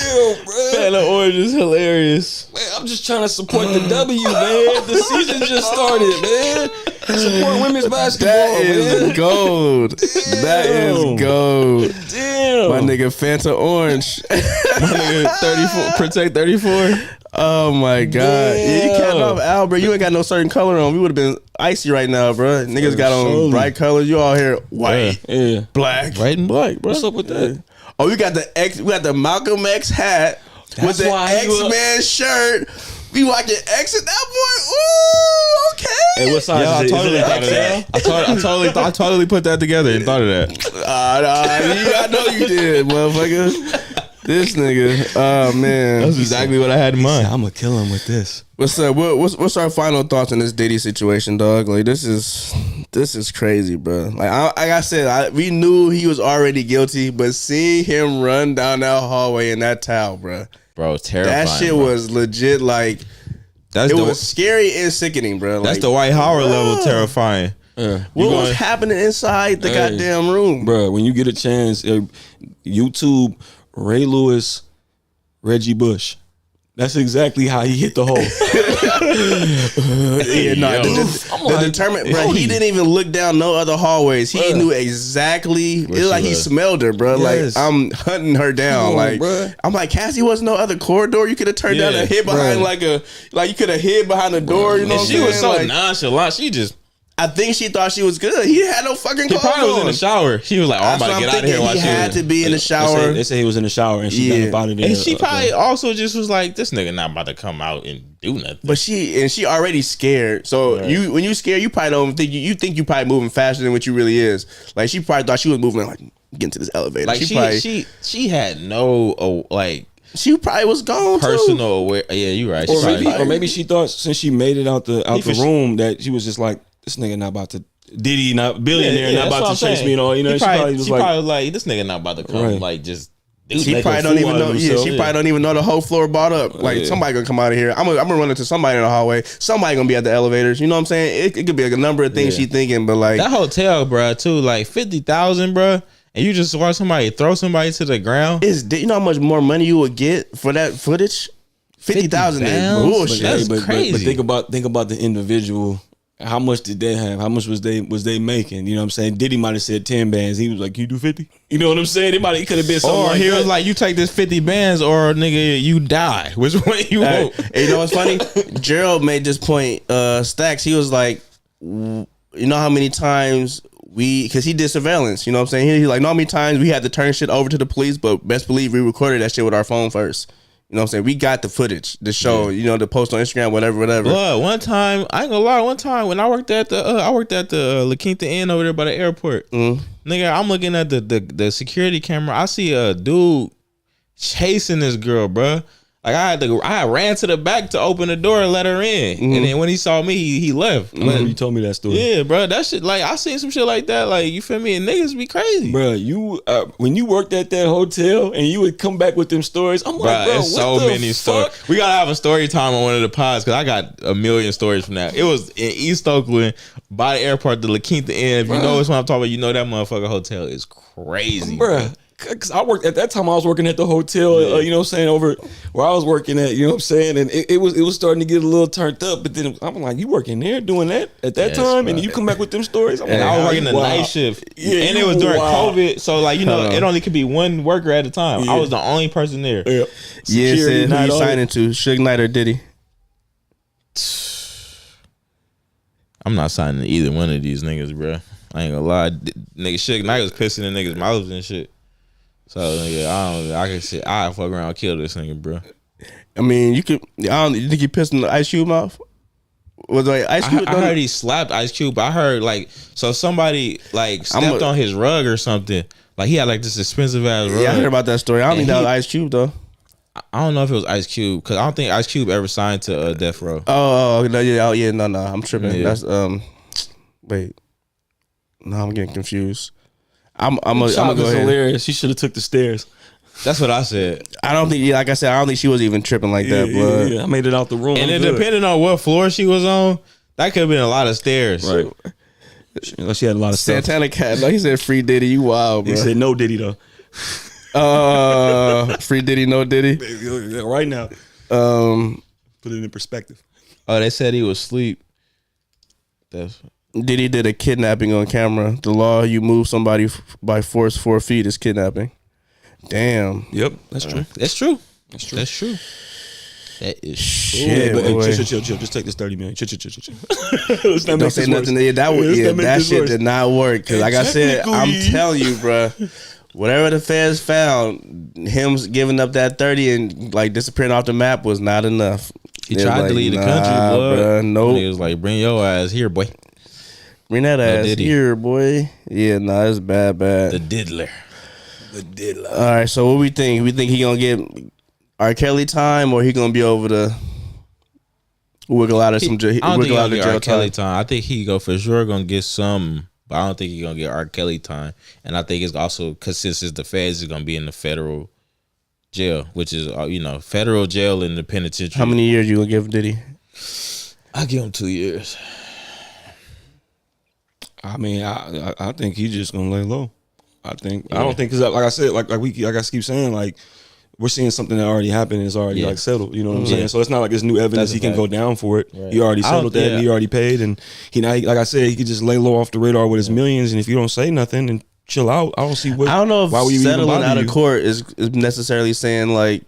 Bro. Phantom Orange is hilarious. Man, I'm just trying to support the W, man. The season just started, man. Support women's basketball, That is gold. Damn. That is gold. Damn. My nigga Fanta Orange. My nigga 34, protect 34. Oh my God. Yeah, you can't off Al, bro. You ain't got no certain color on. We would have been icy right now, bro. Niggas got on bright colors. You all here white, black, white and black, bro. What's up with that? Oh, we got the Malcolm X hat with the X-Man shirt. We watching X and that boy. Ooh, okay. Hey, what size is it? I totally thought of that. I totally put that together and thought of that. I know you did, motherfucker. This nigga. Oh man, that's exactly what I had in mind. I'm gonna kill him with this. What's up? What's our final thoughts on this Diddy situation, dog? Like this is crazy, bro. Like I said, we knew he was already guilty, but seeing him run down that hallway in that towel, bro, terrifying. That shit was legit. Like it was scary and sickening, bro. That's the White Howard level terrifying. What was happening inside the goddamn room, bro? When you get a chance, YouTube Ray Lewis, Reggie Bush. That's exactly how he hit the hole. Bro, he didn't even look down no other hallways. He knew exactly. It was like he smelled her, bro. Yes. Like I'm hunting her down. I'm like, Cassie, wasn't no other corridor you could have turned down and hid behind you could have hid behind the door. You know, and she was so nonchalant. She just. I think she thought she was good. He had no fucking clothes on. He probably was in the shower. She was like, "Oh, I'm about to get out of here." He had to be in the shower. They say he was in the shower, and she got up out of there. And she probably also just was like, "This nigga not about to come out and do nothing." But she already scared. So when you scared, you probably don't think you think you probably moving faster than what you really is. Like she probably thought she was moving like get into this elevator. Like she had no She probably was gone personal aware. Yeah, you're right. Or maybe she thought since she made it out the room that she was just like, this nigga not about to. Diddy not billionaire, not about to chase me and all. You know, she probably was like, this nigga not about to come like just. She probably don't even know. Yeah, she probably don't even know the whole floor bought up. Like somebody gonna come out of here. I'm gonna run into somebody in the hallway. Somebody gonna be at the elevators. You know what I'm saying? It could be a number of things she thinking, but like that hotel, bro, too. Like 50,000, bro. And you just watch somebody throw somebody to the ground. You know how much more money you would get for that footage? 50,000 is bullshit. That's crazy. But think about the individual. How much did they have? How much was they making? You know what I'm saying? Diddy might have said 10 bands. He was like, "Can you do 50?" You know what I'm saying? It could have been something. Or he was like, "You take this 50 bands, or nigga, you die." Which one you want? And you know what's funny? Gerald made this point. Stacks. He was like, "You know how many times because he did surveillance. You know what I'm saying? He's like, know how many times we had to turn shit over to the police, but best believe we recorded that shit with our phone first." You know what I'm saying? We got the footage, the show, you know, the post on Instagram, whatever. But one time, I ain't gonna lie, one time when I worked at the La Quinta Inn over there by the airport, nigga, I'm looking at the security camera. I see a dude chasing this girl, bruh. Like I ran to the back to open the door and let her in, and then when he saw me, he left. But you told me that story. Yeah, bro, that shit. Like I seen some shit like that. Like you feel me? And niggas be crazy, bro. You when you worked at that hotel and you would come back with them stories, I'm like, bro, it's so many stories. We gotta have a story time on one of the pods because I got a million stories from that. It was in East Oakland by the airport, the La Quinta Inn. If you know what I'm talking about, you know that motherfucking hotel is crazy, bro. Cause I worked at that time. I was working at the hotel, you know what I'm saying, over where I was working at, you know what I'm saying, and it was starting to get a little turned up. But then I'm like, you working there doing that at that time, bro. And you come back with them stories. I'm like, I was working the night shift, and it was during COVID, so like you know, it only could be one worker at a time. I was the only person there. Yeah, who you signing to, Suge Knight or Diddy? I'm not signing to either one of these niggas, bro. I ain't gonna lie, nigga. Suge Knight was pissing in niggas' mouths and shit. So nigga, I can shit. I fuck around and kill this nigga, bro. I mean, you could. You think he pissed in the Ice Cube mouth? Was like Ice Cube? I heard he slapped Ice Cube. I heard like somebody like stepped on his rug or something. Like he had like this expensive ass rug. Yeah, I heard about that story. I don't think that was Ice Cube though. I don't know if it was Ice Cube because I don't think Ice Cube ever signed to Death Row. Oh no, yeah, no, I'm tripping. Yeah. That's wait, no, I'm getting confused. I'm gonna go ahead. Hilarious. She should have took the stairs. That's what I said. I don't think, like I said, I don't think she was even tripping like that. But I made it out the room. And then depending on what floor she was on, that could have been a lot of stairs. Right. She had a lot of stuff. Santana Cat. No, he said free Diddy. You wild, bro. He said no Diddy though. Free Diddy, no Diddy. Right now. Put it in perspective. Oh, they said he was asleep. Diddy did a kidnapping on camera. The law, you move somebody by force 4 feet is kidnapping. Damn. Yep, that's true. That's true. That's true. That's true. That is shit. But hey, chill. Just take this 30 million. Chill. Let's not Don't say nothing. That shit did not work. Cause like I said, I'm telling you, bro. Whatever the feds found, him giving up that 30 and like disappearing off the map was not enough. He tried to leave the country, bro. Nope. He was like, "Bring your ass here, boy. Bring that ass here, boy." Yeah, nah, it's bad. The diddler. All right, so what we think? We think he gonna get R. Kelly time, or he gonna be over the wiggle out of some jail? I don't think he'll get R. Kelly time. I think he for sure gonna get some, but I don't think he's gonna get R. Kelly time. And I think it's also because since it's the feds, is gonna be in the federal jail, which is federal jail in the penitentiary. How many years you gonna give Diddy? I give him 2 years. I mean, I think he's just gonna lay low. I don't think because like I said, like I keep saying, like we're seeing something that already happened and it's already like settled. You know what I'm saying? So it's not like it's new evidence. He can go down for it. Right. He already settled that. And he already paid, and like I said, he could just lay low off the radar with his millions. And if you don't say nothing and chill out, I don't see what. I don't know if settling out of court is necessarily saying like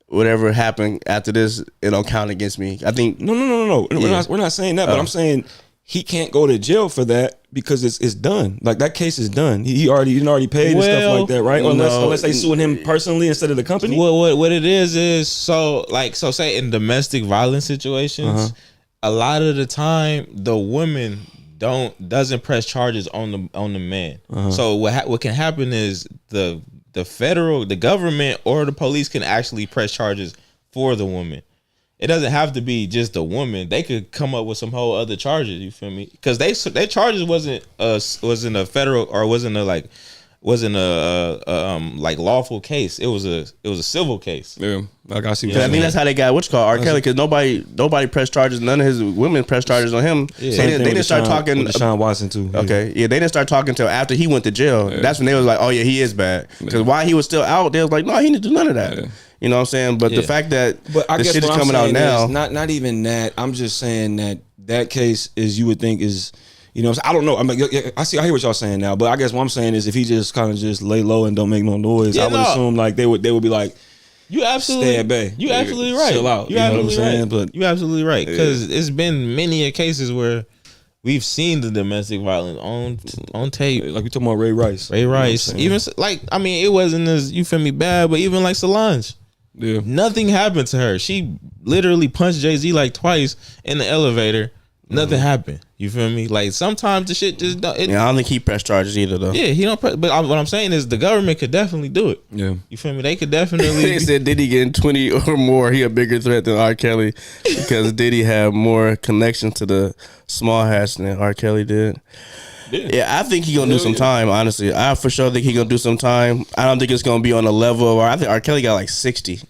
whatever happened after this, it don't count against me. I think no. We're not saying that, but I'm saying he can't go to jail for that because it's done. Like that case is done. He already paid and stuff like that, right? Unless they suing him personally instead of the company. What it is so say in domestic violence situations, a lot of the time the woman doesn't press charges on the man. So what can happen is the government or the police can actually press charges for the woman. It doesn't have to be just the woman. They could come up with some whole other charges. You feel me? Because their charges wasn't a federal or wasn't a lawful case. It was a civil case. Yeah, like I see. I think that's how they got what's called R. Kelly, because nobody pressed charges. None of his women pressed charges on him. Yeah. So they didn't start talking. Deshaun Watson too. Yeah. Okay, yeah, they didn't start talking until after he went to jail. Yeah. That's when they was like, oh yeah, he is bad. Because while he was still out, they was like, no, he didn't do none of that. Yeah. You know what I'm saying? But the fact that the shit is coming out now, not even that. I'm just saying that case is, you would think is, you know, I don't know. I mean, I hear what y'all saying now, but I guess what I'm saying is if he just kind of just lay low and don't make no noise, I would assume like they would be like, you absolutely stay at bay. You absolutely right. Chill out. You absolutely know what I'm saying? But you absolutely right, because it's been many cases where we've seen the domestic violence on tape. Like we talking about Ray Rice. Even like, I mean, it wasn't as, you feel me, bad, but even like Solange. Yeah. Nothing happened to her. She literally punched Jay-Z like twice in the elevator. Nothing happened. You feel me? Like sometimes the shit just don't. I don't think he pressed charges either though. Yeah, he don't. But what I'm saying is the government could definitely do it. Yeah. You feel me? They could definitely. They said Diddy getting 20 or more. He a bigger threat than R. Kelly because Diddy had more connection to the small hats than R. Kelly did. Yeah, I think he gonna do some time. Honestly, I for sure think he gonna do some time. I don't think it's gonna be on the level of. I think R. Kelly got like 60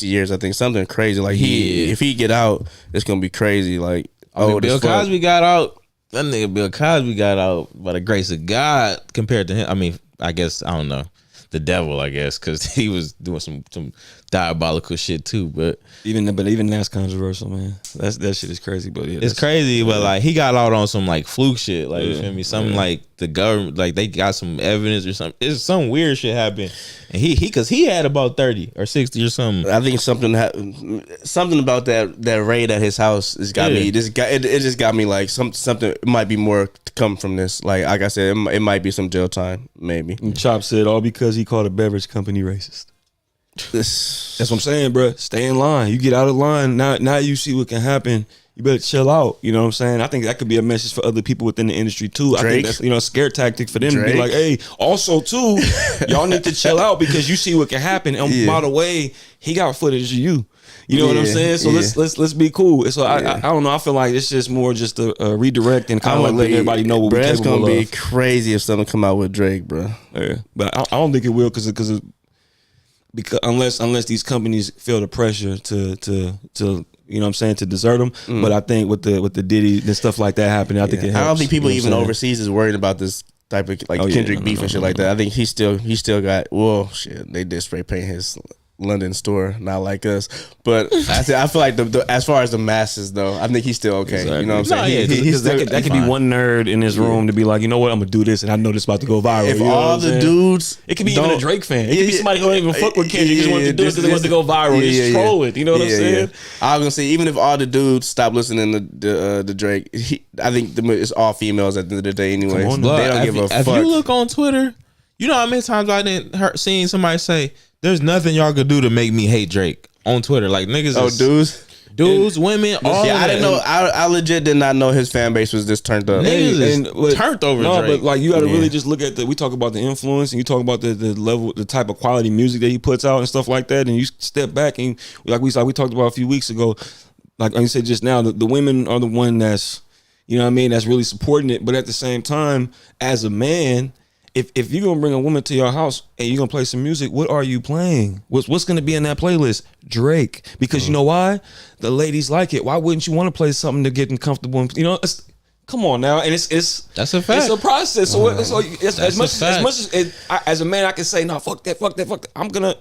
years. I think something crazy. Like if he get out, it's gonna be crazy. Like Bill Cosby got out. That nigga Bill Cosby got out by the grace of God compared to him. I mean, I guess I don't know. The devil, I guess, because he was doing some diabolical shit too. But even that's controversial, man. That shit is crazy. But yeah, it's crazy. But like he got out on some like fluke shit. Like you feel me? Something like the government, like they got some evidence or something. It's some weird shit happened, and he had about 30 or 60 or something. I think something about that raid at his house has got me. It just got me like something might be more to come from this. Like I said, it might be some jail time, maybe. And Chop said all because he called a beverage company racist. That's what I'm saying, bro. Stay in line. You get out of line, now you see what can happen. You better chill out. You know what I'm saying? I think that could be a message for other people within the industry too. Drake. I think that's a scare tactic for them to be like, hey, also too, y'all need to chill out because you see what can happen. And by the way, he got footage of you. You know what I'm saying? So let's be cool. So I don't know. I feel like it's just more just a redirect and kind of like letting everybody know what we're capable of. It's gonna be crazy if something come out with Drake, bro. Yeah, but I don't think it will because unless these companies feel the pressure to you know what I'm saying, to desert them. But I think with the Diddy and stuff like that happening, I think it helps. I don't think people even overseas is worried about this type of like Kendrick beef and shit like that. I think he still got shit. They did spray paint his London store, not like us. But I feel like the as far as the masses though, I think he's still okay. Exactly. You know what I'm saying? He's that could be one nerd in his room to be like, you know what, I'm gonna do this, and I know this is about to go viral. If all the dudes, it could be even a Drake fan. It could be somebody who don't even fuck with Kendrick. Just want to do it because they want to go viral. Just troll it. You know what I'm saying? I was gonna say, even if all the dudes stop listening to Drake, I think it's all females at the end of the day anyway. They don't give a fuck. If you look on Twitter, you know how many times I didn't seen somebody say, "There's nothing y'all could do to make me hate Drake" on Twitter. Like niggas, dudes, women, all. Yeah, I didn't know. I legit did not know his fan base was this turned up. Niggas turned over. No, Drake. But like you got to really just look at we talk about the influence, and you talk about the level, the type of quality music that he puts out and stuff like that, and you step back and like we talked about a few weeks ago. Like you said just now, the women are the one that's, you know what I mean, that's really supporting it. But at the same time, as a man, if you're gonna bring a woman to your house and you're gonna play some music, what are you playing? What's gonna be in that playlist? Drake. Because you know why? The ladies like it. Why wouldn't you want to play something to get them comfortable? You know, come on now. And it's that's a fact. It's a process. So as much as a man, I can say, no, fuck that. I'm gonna.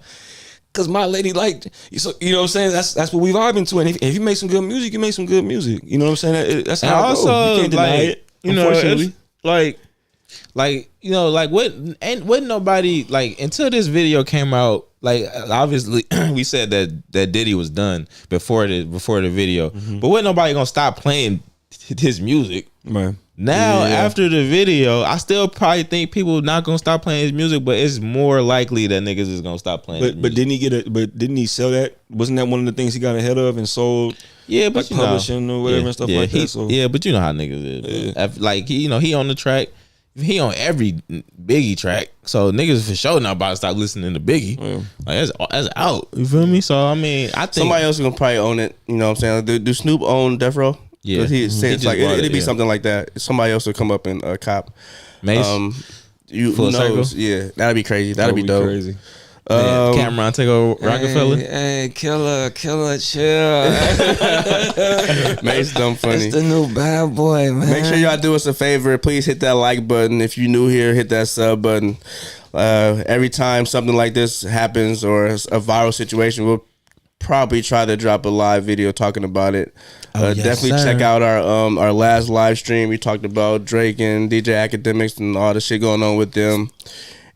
Cause my lady liked, so you know what I'm saying. That's what we vibing to, and if you make some good music, you make some good music. You know what I'm saying. That's how it goes. You can't deny it. You know, it's like you know, like wasn't nobody like until this video came out. Like obviously, we said that Diddy was done before the video, but wasn't nobody gonna stop playing his music. Right. Now after the video, I still probably think people not gonna stop playing his music, but it's more likely that niggas is gonna stop playing. But didn't he sell that? Wasn't that one of the things he got ahead of and sold? Yeah, but like publishing or whatever and stuff like that. So. Yeah, but you know how niggas is. Yeah. Like he on the track. He on every Biggie track, so niggas for sure not about to stop listening to Biggie. Yeah. Like that's out. You feel me? So I mean, I think somebody else is gonna probably own it. You know what I'm saying? Do Snoop own Death Row? Yeah, he said like it'd be something like that. Somebody else will come up and cop. Mace, who knows? Circle? Yeah, that'd be crazy. That'd be dope. Crazy. Cameron take over Rockefeller. Hey, killer, chill. Mace dumb funny. It's the new bad boy, man. Make sure y'all do us a favor. Please hit that like button. If you're new here, hit that sub button. Every time something like this happens or a viral situation, we'll probably try to drop a live video talking about it. Definitely check out our last live stream. We talked about Drake and DJ Academics and all the shit going on with them.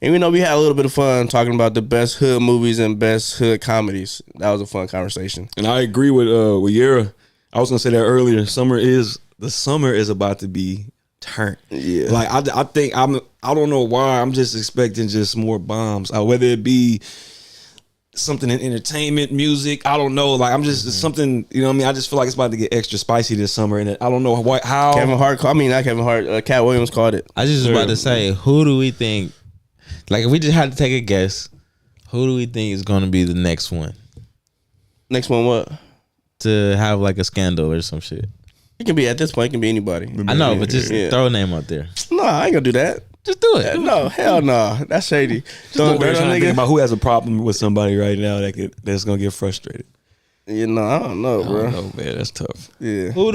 And we know we had a little bit of fun talking about the best hood movies and best hood comedies. That was a fun conversation. And I agree with Yera. I was gonna say that earlier. The summer is about to be turned. Yeah. Like I think I don't know why. I'm just expecting just more bombs. Whether it be something in entertainment, music. I don't know. Like I'm just something. You know what I mean? I just feel like it's about to get extra spicy this summer, and I don't know how. Kevin Hart. I mean, not Kevin Hart. Cat Williams called it. I just was about to say, who do we think? Like, if we just had to take a guess, who do we think is going to be the next one? Next one, what? To have like a scandal or some shit. It can be at this point. It can be anybody. I know, but just throw a name out there. No, I ain't gonna do that. Just do it. No, hell no. That's shady. Throwing dirt on nigga. About who has a problem with somebody right now that's gonna get frustrated. You know, I don't know, bro. I don't know, man. That's tough. Yeah. Who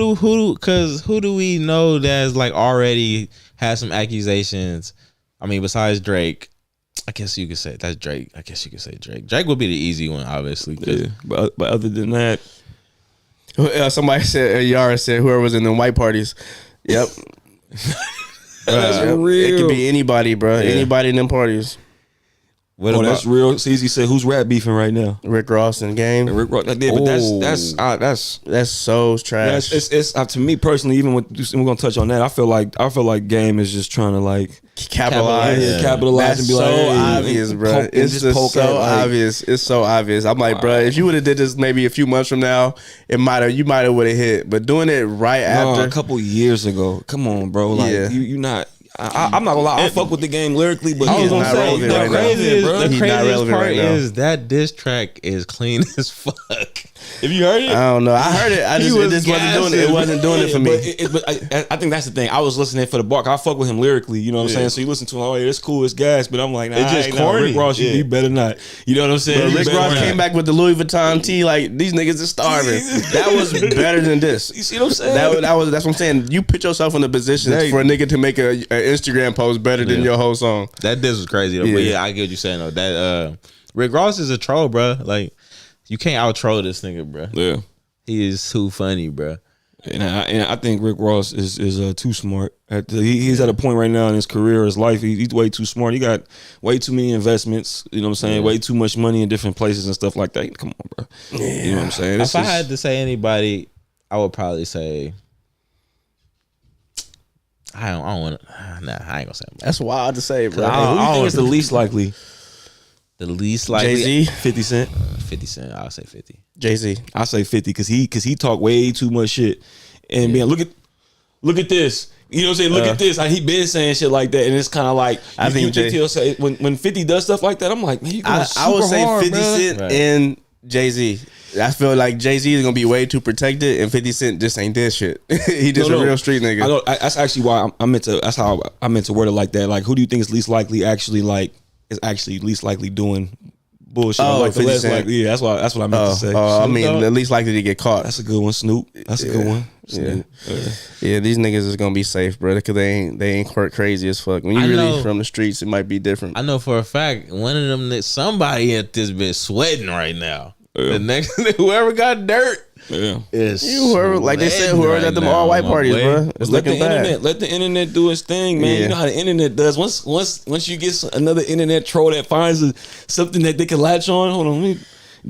do we know that's like already has some accusations? I mean, besides Drake, I guess you could say that's Drake. I guess you could say Drake. Drake would be the easy one, obviously. Yeah, but other than that, somebody said, Yara said, whoever was in the white parties. Yep. That's real. It could be anybody, bro. Yeah. Anybody in them parties. That's real. CZ said, who's rap beefing right now? Rick Ross in Game. Rick Ross, but that's so trash. It's to me personally. Even we're gonna touch on that. I feel like Game is just trying to like capitalize that's and be so like, obvious, bro. It's just so obvious. It's so obvious. I'm like, bro, if you would have did this maybe a few months from now, you might have would have hit. But doing it right after a couple years ago, come on, bro. Like you not. I'm not gonna lie. I fuck with the Game lyrically, but he's not relevant right now. The craziest part is that diss track is clean as fuck. Have you heard it? I don't know. I heard it. I just wasn't doing it for me. But I think that's the thing. I was listening for the bar. I fuck with him lyrically. You know what I'm saying? So you listen to him. Oh, yeah, it's cool. It's gas. But I'm like, nah, it's just corny. Rick Ross, you better not. You know what I'm saying? But Rick Ross came back with the Louis Vuitton tee. Like, these niggas are starving. That was better than this. You see what I'm saying? That's what I'm saying. You put yourself in the position for a nigga to make an Instagram post better than your whole song. That diss was crazy though. But yeah, I get what you're saying though. That Rick Ross is a troll, bro. Like, you can't out troll this nigga, bro. Yeah. He is too funny, bro. And I think Rick Ross is too smart. He's at a point right now in his career, his life. He's way too smart. He got way too many investments. You know what I'm saying? Way too much money in different places and stuff like that. Come on, bro. Yeah. You know what I'm saying? If I had to say anybody, I would probably say. I don't want to. Nah, I ain't gonna say him. That's wild to say, bro. Who do you think is the least likely? The least likely? Jay-Z? 50 Cent? 50 Cent. I'll say 50. Jay-Z. I'll say 50 because he talk way too much shit. And man, look at this. You know what I'm saying? Look at this. He been saying shit like that, and it's kind of like I think say when 50 does stuff like that, I'm like, man, you going I would say hard, 50 Cent and Jay-Z. I feel like Jay-Z is gonna be way too protected, and 50 Cent just ain't this shit. He just a real street nigga. I know, that's actually why I meant to. That's how I meant to word it like that. Like, who do you think is least likely least likely doing bullshit? Like 50 Cent. Yeah, that's what I meant to say. I mean, the least likely to get caught. That's a good one, Snoop. That's a good one. Yeah, these niggas is gonna be safe, bro, because they ain't crazy as fuck. When you really from the streets, it might be different. I know for a fact one of them, somebody at this bitch sweating right now. Yeah. The next whoever got dirt. Yeah, whoever, like they said, whoever's at them all white parties, bro. It's let the internet do its thing, man. You know how the internet does. Once you get another internet troll that finds something that they can latch on. Hold on, let me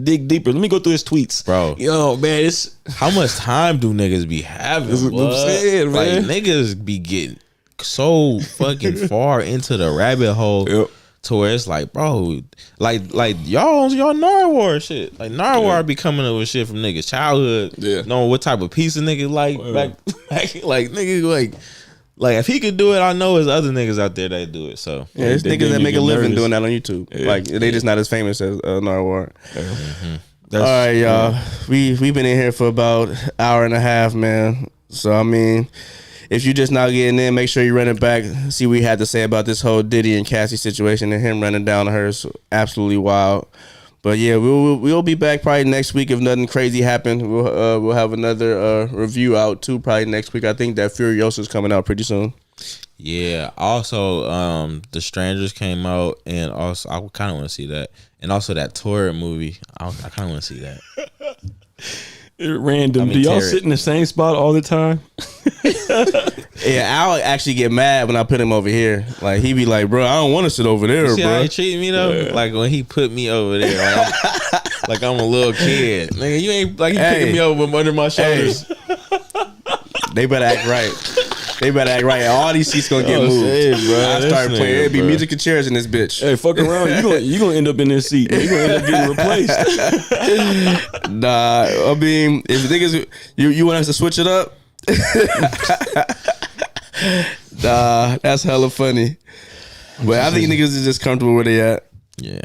dig deeper. Let me go through his tweets, bro. Yo, man, it's how much time do niggas be having? That's what I'm saying, man. Like, niggas be getting so fucking far into the rabbit hole. Yep. To where it's like, bro, like y'all Narwhal shit. Like Narwhal be coming up with shit from niggas' childhood. Yeah. Knowing what type of piece of nigga back like nigga like if he could do it, I know there's other niggas out there that do it. So there's niggas that make a living doing that on YouTube. Yeah. Like they just not as famous as Narwhal. All right, y'all. We've been in here for about an hour and a half, man. So I mean, if you just not getting in, make sure you run it back. See what we had to say about this whole Diddy and Cassie situation and him running down to her. Is absolutely wild. But yeah, we'll be back probably next week if nothing crazy happened. We'll have another review out too probably next week. I think that Furiosa's coming out pretty soon. Yeah. Also, The Strangers came out, and also I kind of want to see that, and also that Torrid movie. I kind of want to see that. Random. Do y'all sit in the same spot all the time? Yeah, I'll actually get mad when I put him over here. Like he be like, bro, I don't want to sit over there, see bro. How he treat me though? Yeah. Like when he put me over there, like I'm a little kid. Nigga, you ain't like he picking me over under my shoulders. They better act right. They better act right. All these seats gonna get moved. I start playing. It'd be music and chairs in this bitch. Hey, fuck around. You gonna end up in this seat. You gonna end up getting replaced. Nah, I mean, if the niggas, you want us to switch it up? Nah, that's hella funny. But I think niggas is just comfortable where they at. Yeah.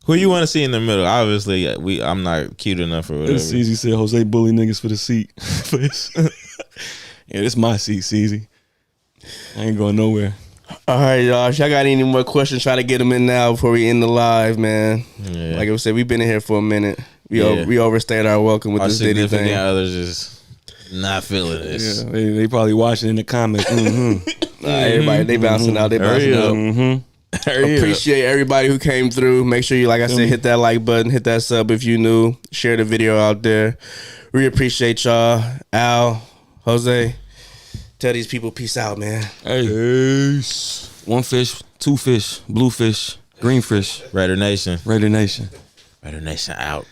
Who you want to see in the middle? Obviously, I'm not cute enough or whatever. CZ said Jose bully niggas for the seat. Yeah, this my seat, CZ. I ain't going nowhere. All right, y'all. If y'all got any more questions, try to get them in now before we end the live, man. Yeah. Like I said, we've been in here for a minute. We overstayed our welcome with this Diddy thing. Others just not feeling this. Yeah, they probably watching in the comments. Everybody, they bouncing out. They bouncing out. Appreciate everybody who came through. Make sure you, like I said, hit that like button, hit that sub if you new. Share the video out there. We appreciate y'all. Al, Jose, tell these people peace out, man. Hey, peace. 1 fish, 2 fish, blue fish, green fish. Raider Nation. Raider Nation. Raider Nation out.